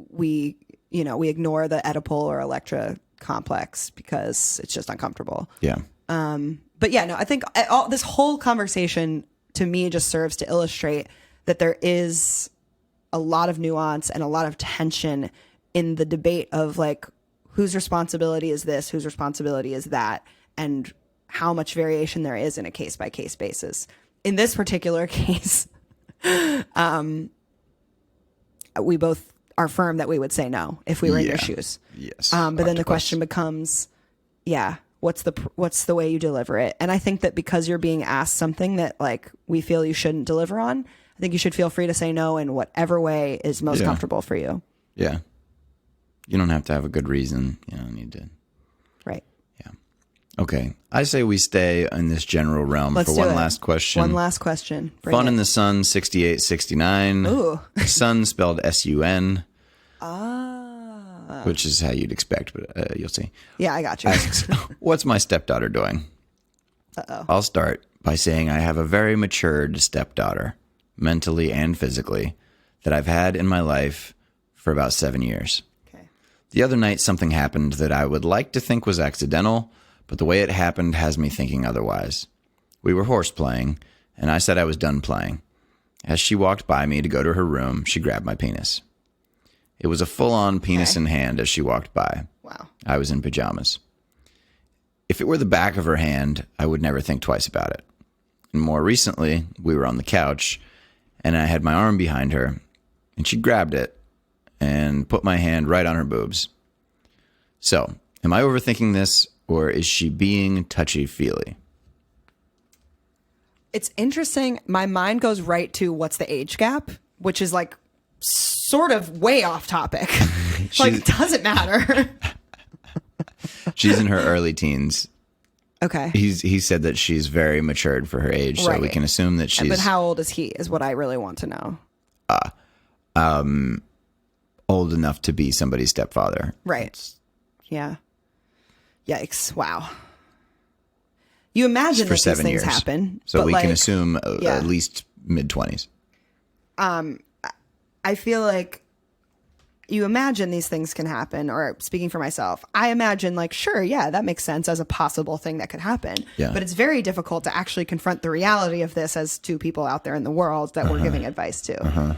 we ignore the Oedipal or Electra complex because it's just uncomfortable. Yeah. But yeah, no, I think this whole conversation to me just serves to illustrate that there is a lot of nuance and a lot of tension in the debate of like, whose responsibility is this, whose responsibility is that, and how much variation there is in a case by case basis. In this particular case, we both are firm that we would say no if we were in your Yeah. shoes. Yes. But then the Octopus. question becomes, what's the way you deliver it? And I think that because you're being asked something that like we feel you shouldn't deliver on, I think you should feel free to say no in whatever way is most Yeah. comfortable for you. Yeah. You don't have to have a good reason. You don't need to. Right. Yeah. Okay. I say we stay in this general realm Let's for do one it. last question. One last question. Bring Fun it. in the Sun 6869. Ooh. Sun spelled S-U-N, Ah. which is how you'd expect, but you'll see. Yeah, I got you. Asks, what's my stepdaughter doing? Uh-oh. I'll start by saying I have a very matured stepdaughter, mentally and physically, that I've had in my life for about 7 years. Okay. The other night, something happened that I would like to think was accidental, but the way it happened has me thinking otherwise. We were horse playing, and I said I was done playing. As she walked by me to go to her room, she grabbed my penis. It was a full-on penis in hand as she walked by. Wow. I was in pajamas. If it were the back of her hand, I would never think twice about it. And more recently, we were on the couch, and I had my arm behind her, and she grabbed it and put my hand right on her boobs. So, am I overthinking this, or is she being touchy-feely? It's interesting. My mind goes right to what's the age gap, which is like sort of way off topic. Like, it doesn't matter. She's in her early teens. Okay. He said that she's very matured for her age, so we Right. can assume that she's But how old is he is what I really want to know. old enough to be somebody's stepfather. Right. Yeah. Yikes. Wow. You imagine For that these 7 things years. happen. So but we can like, assume yeah. at least mid-20s. I feel like you imagine these things can happen, or speaking for myself, I imagine like, sure, yeah, that makes sense as a possible thing that could happen. Yeah. But it's very difficult to actually confront the reality of this as two people out there in the world that we're giving advice to.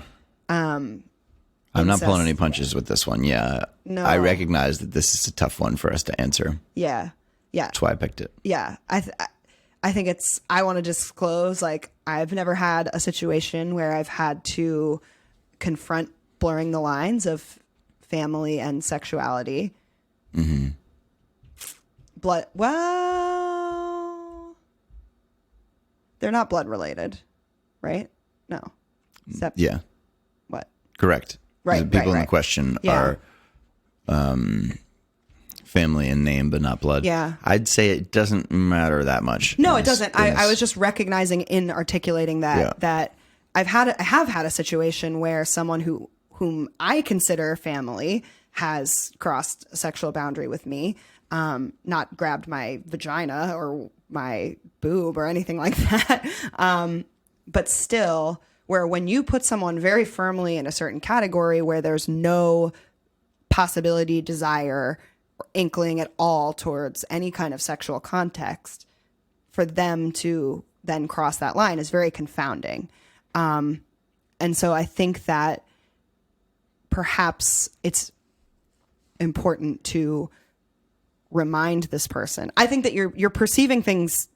I'm not pulling any punches with this one. Yeah. No. I recognize that this is a tough one for us to answer. Yeah. Yeah. That's why I picked it. Yeah. I think it's, I want to disclose, like, I've never had a situation where I've had to confront blurring the lines of family and sexuality. Mm-hmm. Well, they're not blood related, right? No. Except, Yeah. what? Correct. Right, The people in the right. question Yeah. are family in name, but not blood. Yeah. I'd say it doesn't matter that much. No, in it this- doesn't. in I this- was just recognizing in articulating that Yeah. that I have had a situation where someone whom I consider family has crossed a sexual boundary with me, not grabbed my vagina or my boob or anything like that, but still, where when you put someone very firmly in a certain category where there's no possibility, desire, or inkling at all towards any kind of sexual context, for them to then cross that line is very confounding. And so I think that perhaps it's important to remind this person. I think that you're perceiving things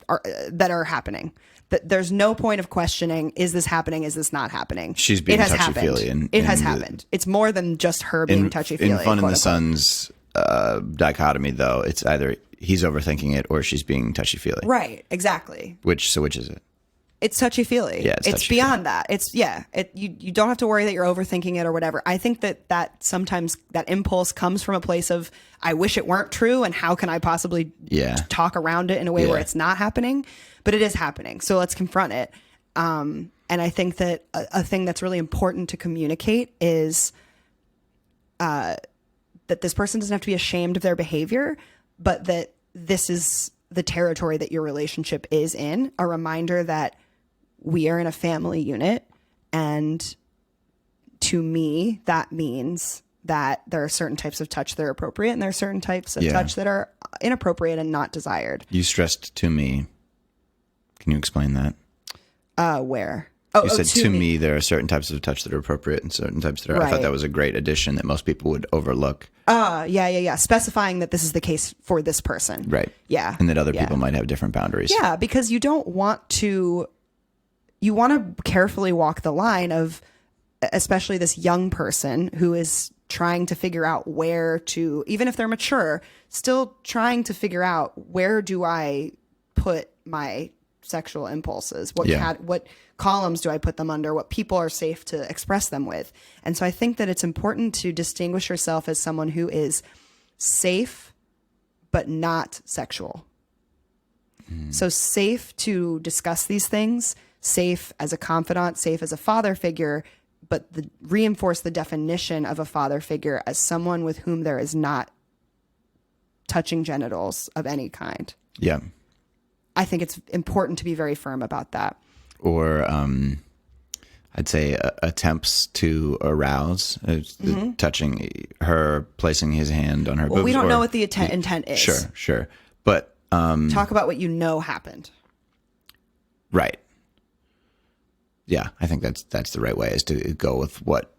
that are happening. That there's no point of questioning, is this happening? Is this not happening? She's being It has touchy-feely happened. and- It has and the- happened. It's more than just her being touchy-feely. In Fun in quote the unquote. Sun's dichotomy, though, it's either he's overthinking it or she's being touchy-feely. Right, exactly. Which is it? It's touchy-feely. Yeah, it's touchy-feely. beyond that. You don't have to worry that you're overthinking it or whatever. I think that sometimes that impulse comes from a place of, I wish it weren't true, and how can I possibly talk around it in a way where Yeah. it's not happening? But it is happening. So let's confront it. And I think that a thing that's really important to communicate is that this person doesn't have to be ashamed of their behavior, but that this is the territory that your relationship is in. A reminder that we are in a family unit, and to me, that means that there are certain types of touch that are appropriate, and there are certain types of touch that are inappropriate and not desired. You stressed to me. Can you explain that? Where? You said to me there are certain types of touch that are appropriate and certain types that are. I Right. thought that was a great addition that most people would overlook. Yeah. Specifying that this is the case for this person. Right. Yeah. And that other Yeah. people might have different boundaries. Yeah, because you don't want to. You want to carefully walk the line of especially this young person who is trying to figure out where to, even if they're mature, still trying to figure out where do I put my sexual impulses? What columns do I put them under? What people are safe to express them with? And so I think that it's important to distinguish yourself as someone who is safe, but not sexual. So safe to discuss these things, safe as a confidant, safe as a father figure, but reinforce the definition of a father figure as someone with whom there is not touching genitals of any kind. Yeah. I think it's important to be very firm about that. Or I'd say attempts to arouse, touching her, placing his hand on her boobs. We don't know what the intent is. Sure. But talk about what you know happened. Right. Yeah, I think that's the right way, is to go with what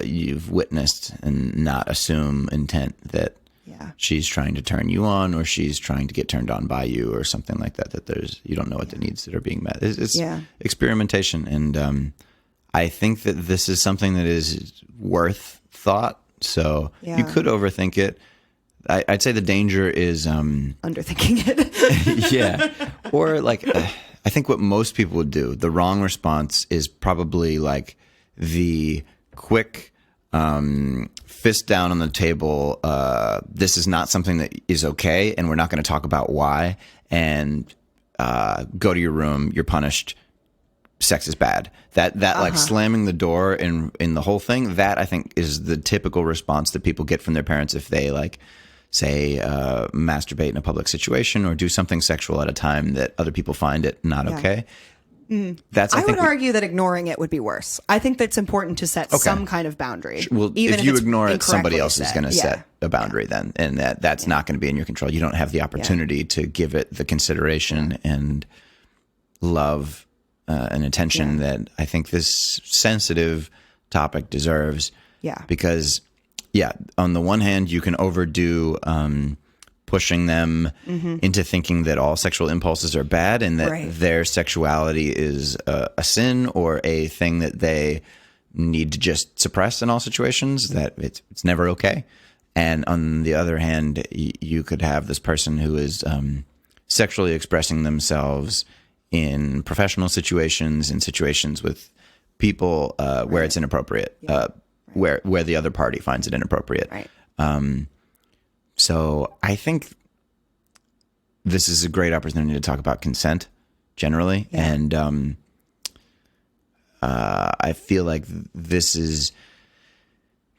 you've witnessed and not assume intent that she's trying to turn you on, or she's trying to get turned on by you, or something like that. That you don't know what the needs that are being met. It's experimentation, and I think that this is something that is worth thought. So you could overthink it. I'd say the danger is underthinking it. Yeah, or like I think what most people would do, the wrong response is probably like the quick fist down on the table. This is not something that is okay, and we're not going to talk about why. And go to your room. You're punished. Sex is bad. That like slamming the door in the whole thing. That I think is the typical response that people get from their parents if they like say masturbate in a public situation or do something sexual at a time that other people find it not okay. I would argue that ignoring it would be worse. I think that's important to set some kind of boundary. Well, even if you it's ignore it, somebody else is set. going to set a boundary then, and that's not going to be in your control. You don't have the opportunity to give it the consideration and love and attention that I think this sensitive topic deserves. Yeah. Because, on the one hand, you can overdo pushing them into thinking that all sexual impulses are bad and that their sexuality is a sin or a thing that they need to just suppress in all situations, that it's never okay. And on the other hand, you could have this person who is sexually expressing themselves in professional situations, in situations with people where it's inappropriate, where the other party finds it inappropriate. Right. So I think this is a great opportunity to talk about consent generally. Yeah. And I feel like this is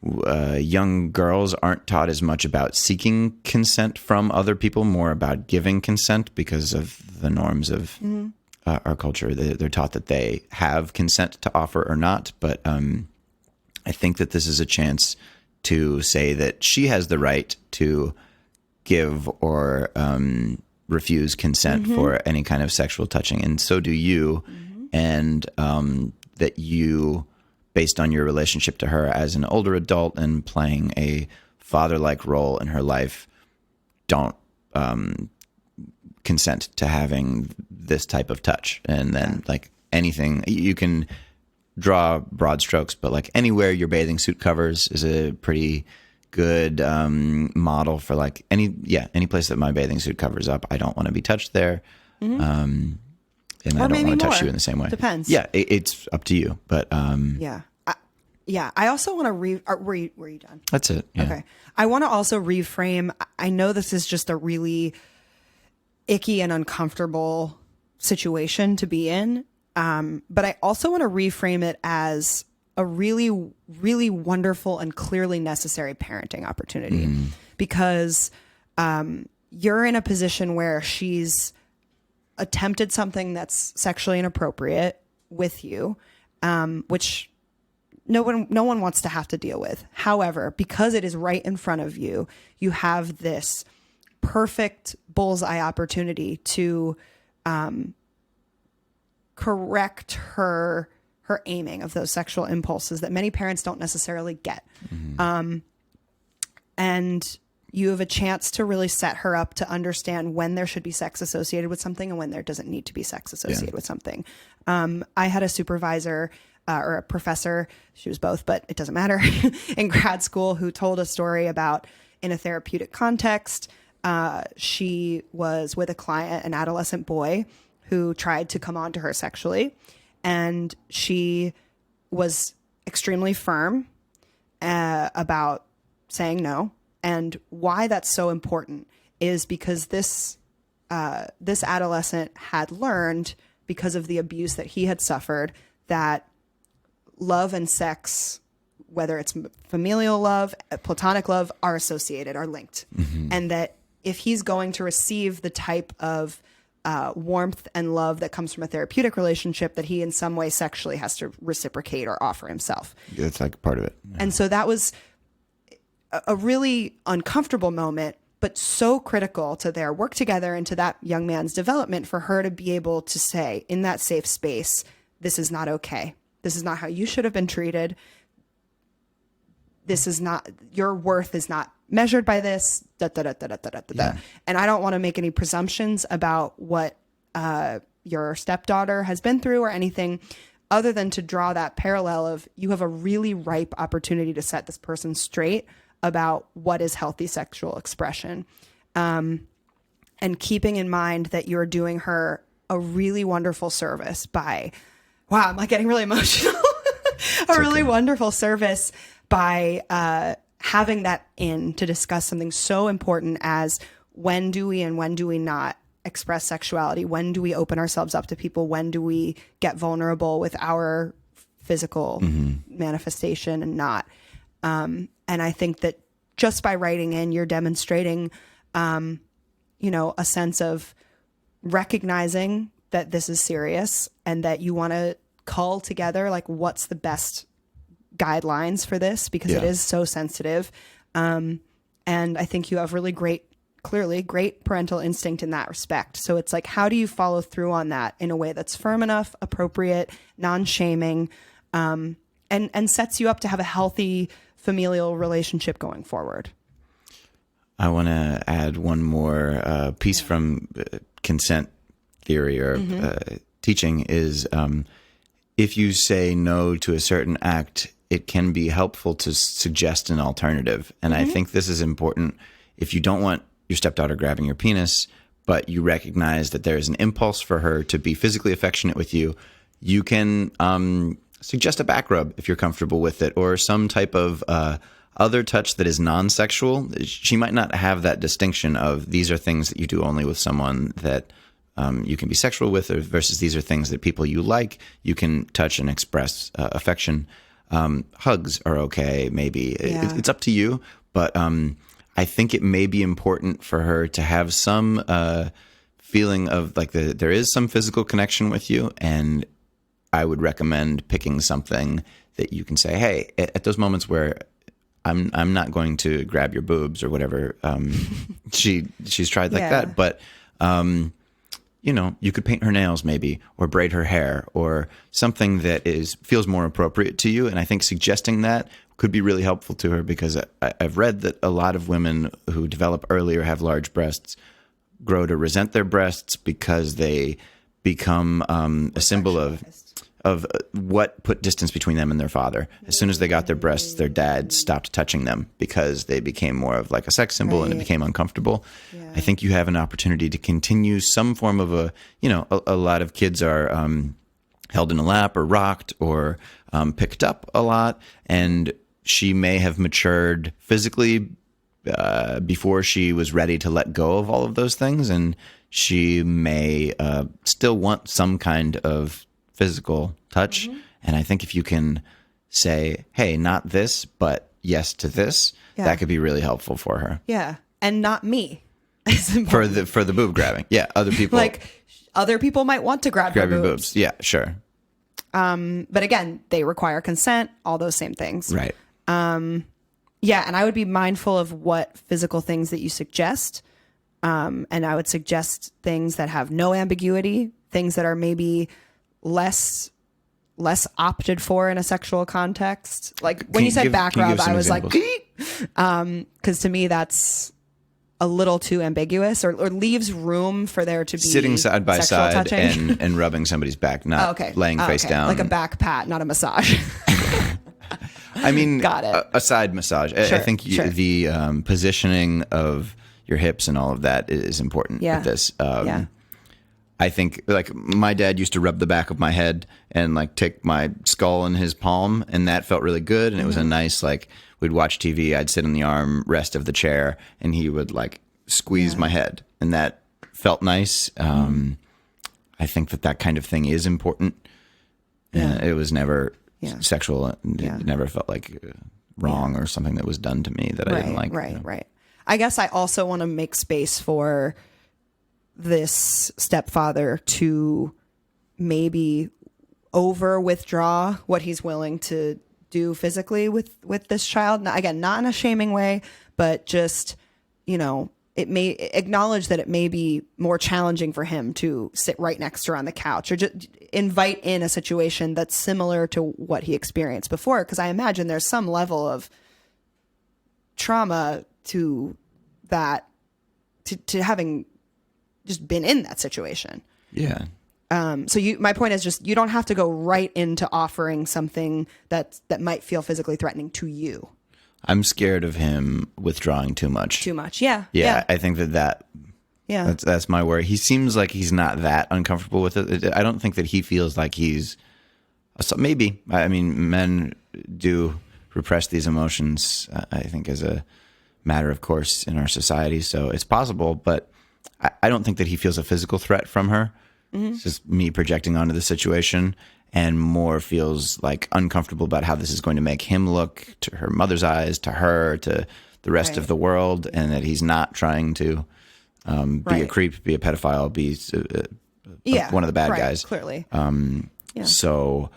young girls aren't taught as much about seeking consent from other people, more about giving consent because of the norms of our culture. They're taught that they have consent to offer or not. But I think that this is a chance to say that she has the right to give or refuse consent for any kind of sexual touching, and so do you, and that you, based on your relationship to her as an older adult and playing a father-like role in her life, don't consent to having this type of touch. And then like anything, you can draw broad strokes, but like anywhere your bathing suit covers is a pretty good model for like any place that my bathing suit covers up. I don't want to be touched there. And I don't want to touch you in the same way. Depends. Yeah, it's up to you. But I also want to were you done? That's it. Yeah. Okay. I want to also reframe. I know this is just a really icky and uncomfortable situation to be in. But I also want to reframe it as a really, really wonderful and clearly necessary parenting opportunity, because you're in a position where she's attempted something that's sexually inappropriate with you, which no one wants to have to deal with. However, because it is right in front of you, you have this perfect bullseye opportunity to correct her aiming of those sexual impulses that many parents don't necessarily get. And you have a chance to really set her up to understand when there should be sex associated with something and when there doesn't need to be sex associated with something. I had a supervisor or a professor, she was both, but it doesn't matter, in grad school, who told a story about in a therapeutic context, she was with a client, an adolescent boy, who tried to come on to her sexually. And she was extremely firm about saying no. And why that's so important is because this adolescent had learned, because of the abuse that he had suffered, that love and sex, whether it's familial love, platonic love, are associated, are linked. And that if he's going to receive the type of warmth and love that comes from a therapeutic relationship, that he in some way sexually has to reciprocate or offer himself. It's like part of it. Yeah. And so that was a really uncomfortable moment, but so critical to their work together and to that young man's development, for her to be able to say in that safe space, this is not okay. This is not how you should have been treated. This is not, your worth is not measured by this. Yeah. And I don't want to make any presumptions about what your stepdaughter has been through or anything, other than to draw that parallel of, you have a really ripe opportunity to set this person straight about what is healthy sexual expression. And keeping in mind that you're doing her a really wonderful service by, wow, I'm like getting really emotional. Really wonderful service by having that in to discuss something so important as, when do we and when do we not express sexuality? When do we open ourselves up to people? When do we get vulnerable with our physical manifestation and not? And I think that just by writing in, you're demonstrating, a sense of recognizing that this is serious and that you want to cull together, like, what's the best guidelines for this, because it is so sensitive. And I think you have really clearly great parental instinct in that respect. So it's like, how do you follow through on that in a way that's firm enough, appropriate, non-shaming, and sets you up to have a healthy familial relationship going forward? I want to add one more piece from consent theory or teaching is, if you say no to a certain act, it can be helpful to suggest an alternative. And I think this is important. If you don't want your stepdaughter grabbing your penis, but you recognize that there is an impulse for her to be physically affectionate with you, you can suggest a back rub if you're comfortable with it, or some type of other touch that is non-sexual. She might not have that distinction of, these are things that you do only with someone that you can be sexual with, or versus these are things that people you like, you can touch and express affection. Hugs are okay, maybe. It's up to you, but I think it may be important for her to have some feeling of like there is some physical connection with you, and I would recommend picking something that you can say, hey, at those moments where I'm not going to grab your boobs or whatever. She's tried like that, but you could paint her nails maybe, or braid her hair, or something that feels more appropriate to you. And I think suggesting that could be really helpful to her, because I've read that a lot of women who develop early or have large breasts grow to resent their breasts because they become a symbol of what put distance between them and their father. As soon as they got their breasts, their dad stopped touching them because they became more of like a sex symbol, and it became uncomfortable. Yeah. I think you have an opportunity to continue some form of a lot of kids are held in a lap or rocked or picked up a lot, and she may have matured physically before she was ready to let go of all of those things, and she may still want some kind of physical touch. And I think if you can say, hey, not this, but yes to this, that could be really helpful for her. Yeah. And not me. For the boob grabbing. Yeah. Other people. Like, other people might want to grab your boobs. Yeah, sure. But again, they require consent, all those same things. Right. Yeah. And I would be mindful of what physical things that you suggest. And I would suggest things that have no ambiguity, things that are maybe less opted for in a sexual context. Like when you said back rub, I was examples? Like, because to me that's a little too ambiguous or leaves room for there to be sitting side by sexual side touching. and rubbing somebody's back, not laying face down. Like a back pat, not a massage. I mean, Got it. A side massage. Sure, I think the positioning of your hips and all of that is important with this. I think, like, my dad used to rub the back of my head and, like, take my skull in his palm, and that felt really good. And it was a nice, like, we'd watch TV, I'd sit in the armrest of the chair, and he would, like, squeeze my head, and that felt nice. I think that kind of thing is important. It was never sexual. It never felt like wrong or something that was done to me that I didn't like. Right. I guess I also want to make space for this stepfather to maybe withdraw what he's willing to do physically with this child. Now, again, not in a shaming way, but just, it may acknowledge that it may be more challenging for him to sit right next to her on the couch, or just invite in a situation that's similar to what he experienced before. Because I imagine there's some level of trauma to that, to having just been in that situation. Yeah. So my point is just, you don't have to go right into offering something that might feel physically threatening to you. I'm scared of him withdrawing too much. Yeah. I think that's my worry. He seems like he's not that uncomfortable with it. I don't think that he feels like he's maybe. I mean, men do repress these emotions, I think, as a matter of course in our society. So it's possible, but I don't think that he feels a physical threat from her. It's just me projecting onto the situation, and more feels like uncomfortable about how this is going to make him look to her mother's eyes, to her, to the rest of the world, and that he's not trying to be a creep, be a pedophile, be one of the bad guys. Clearly. So,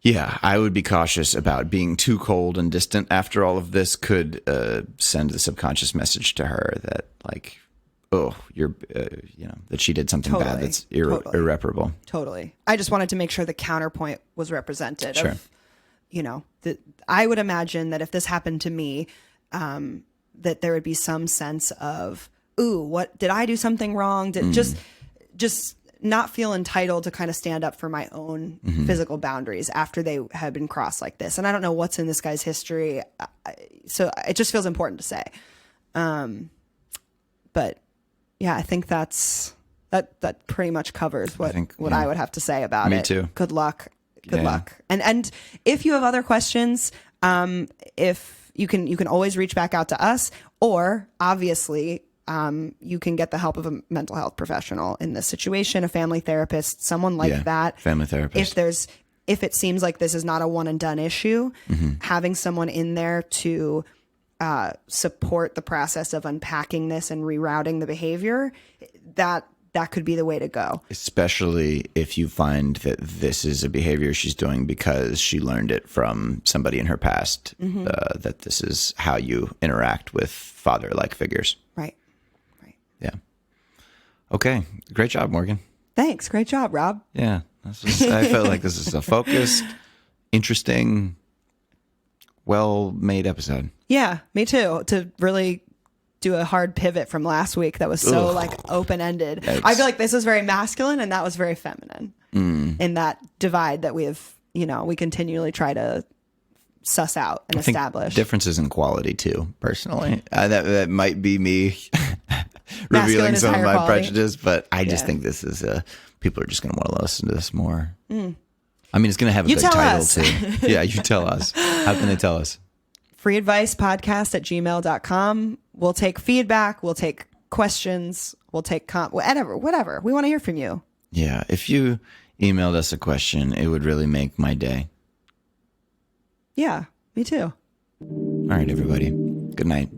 I would be cautious about being too cold and distant after all of this could send the subconscious message to her that, like, oh, you're, that she did something bad that's irreparable. Totally. I just wanted to make sure the counterpoint was represented. Sure. That I would imagine that if this happened to me, that there would be some sense of, ooh, what did I do something wrong? Just not feel entitled to kind of stand up for my own physical boundaries after they have been crossed like this. And I don't know what's in this guy's history, so it just feels important to say. But yeah, I think that pretty much covers what I would have to say about it. Me too. Good luck. Good luck. And if you have other questions, if you can always reach back out to us, or obviously you can get the help of a mental health professional in this situation, a family therapist, someone like that. Family therapist. If it seems like this is not a one and done issue, having someone in there to support the process of unpacking this and rerouting the behavior, that could be the way to go. Especially if you find that this is a behavior she's doing because she learned it from somebody in her past, that this is how you interact with father-like figures. Right. Yeah. Okay. Great job, Morgan. Thanks. Great job, Rob. Yeah. I felt like this is a focused, interesting, well-made episode. Yeah, me too. To really do a hard pivot from last week that was so open-ended. I feel like this was very masculine and that was very feminine in that divide that we have, we continually try to suss out and establish. Differences in quality too, personally. That might be me revealing some of my prejudice, but I just think this is people are just going to want to listen to this more. I mean, it's going to have a good title too. Yeah, you tell us. How can they tell us? freeadvicepodcast@gmail.com. We'll take feedback. We'll take questions. We'll take whatever. We want to hear from you. Yeah. If you emailed us a question, it would really make my day. Yeah, me too. All right, everybody. Good night.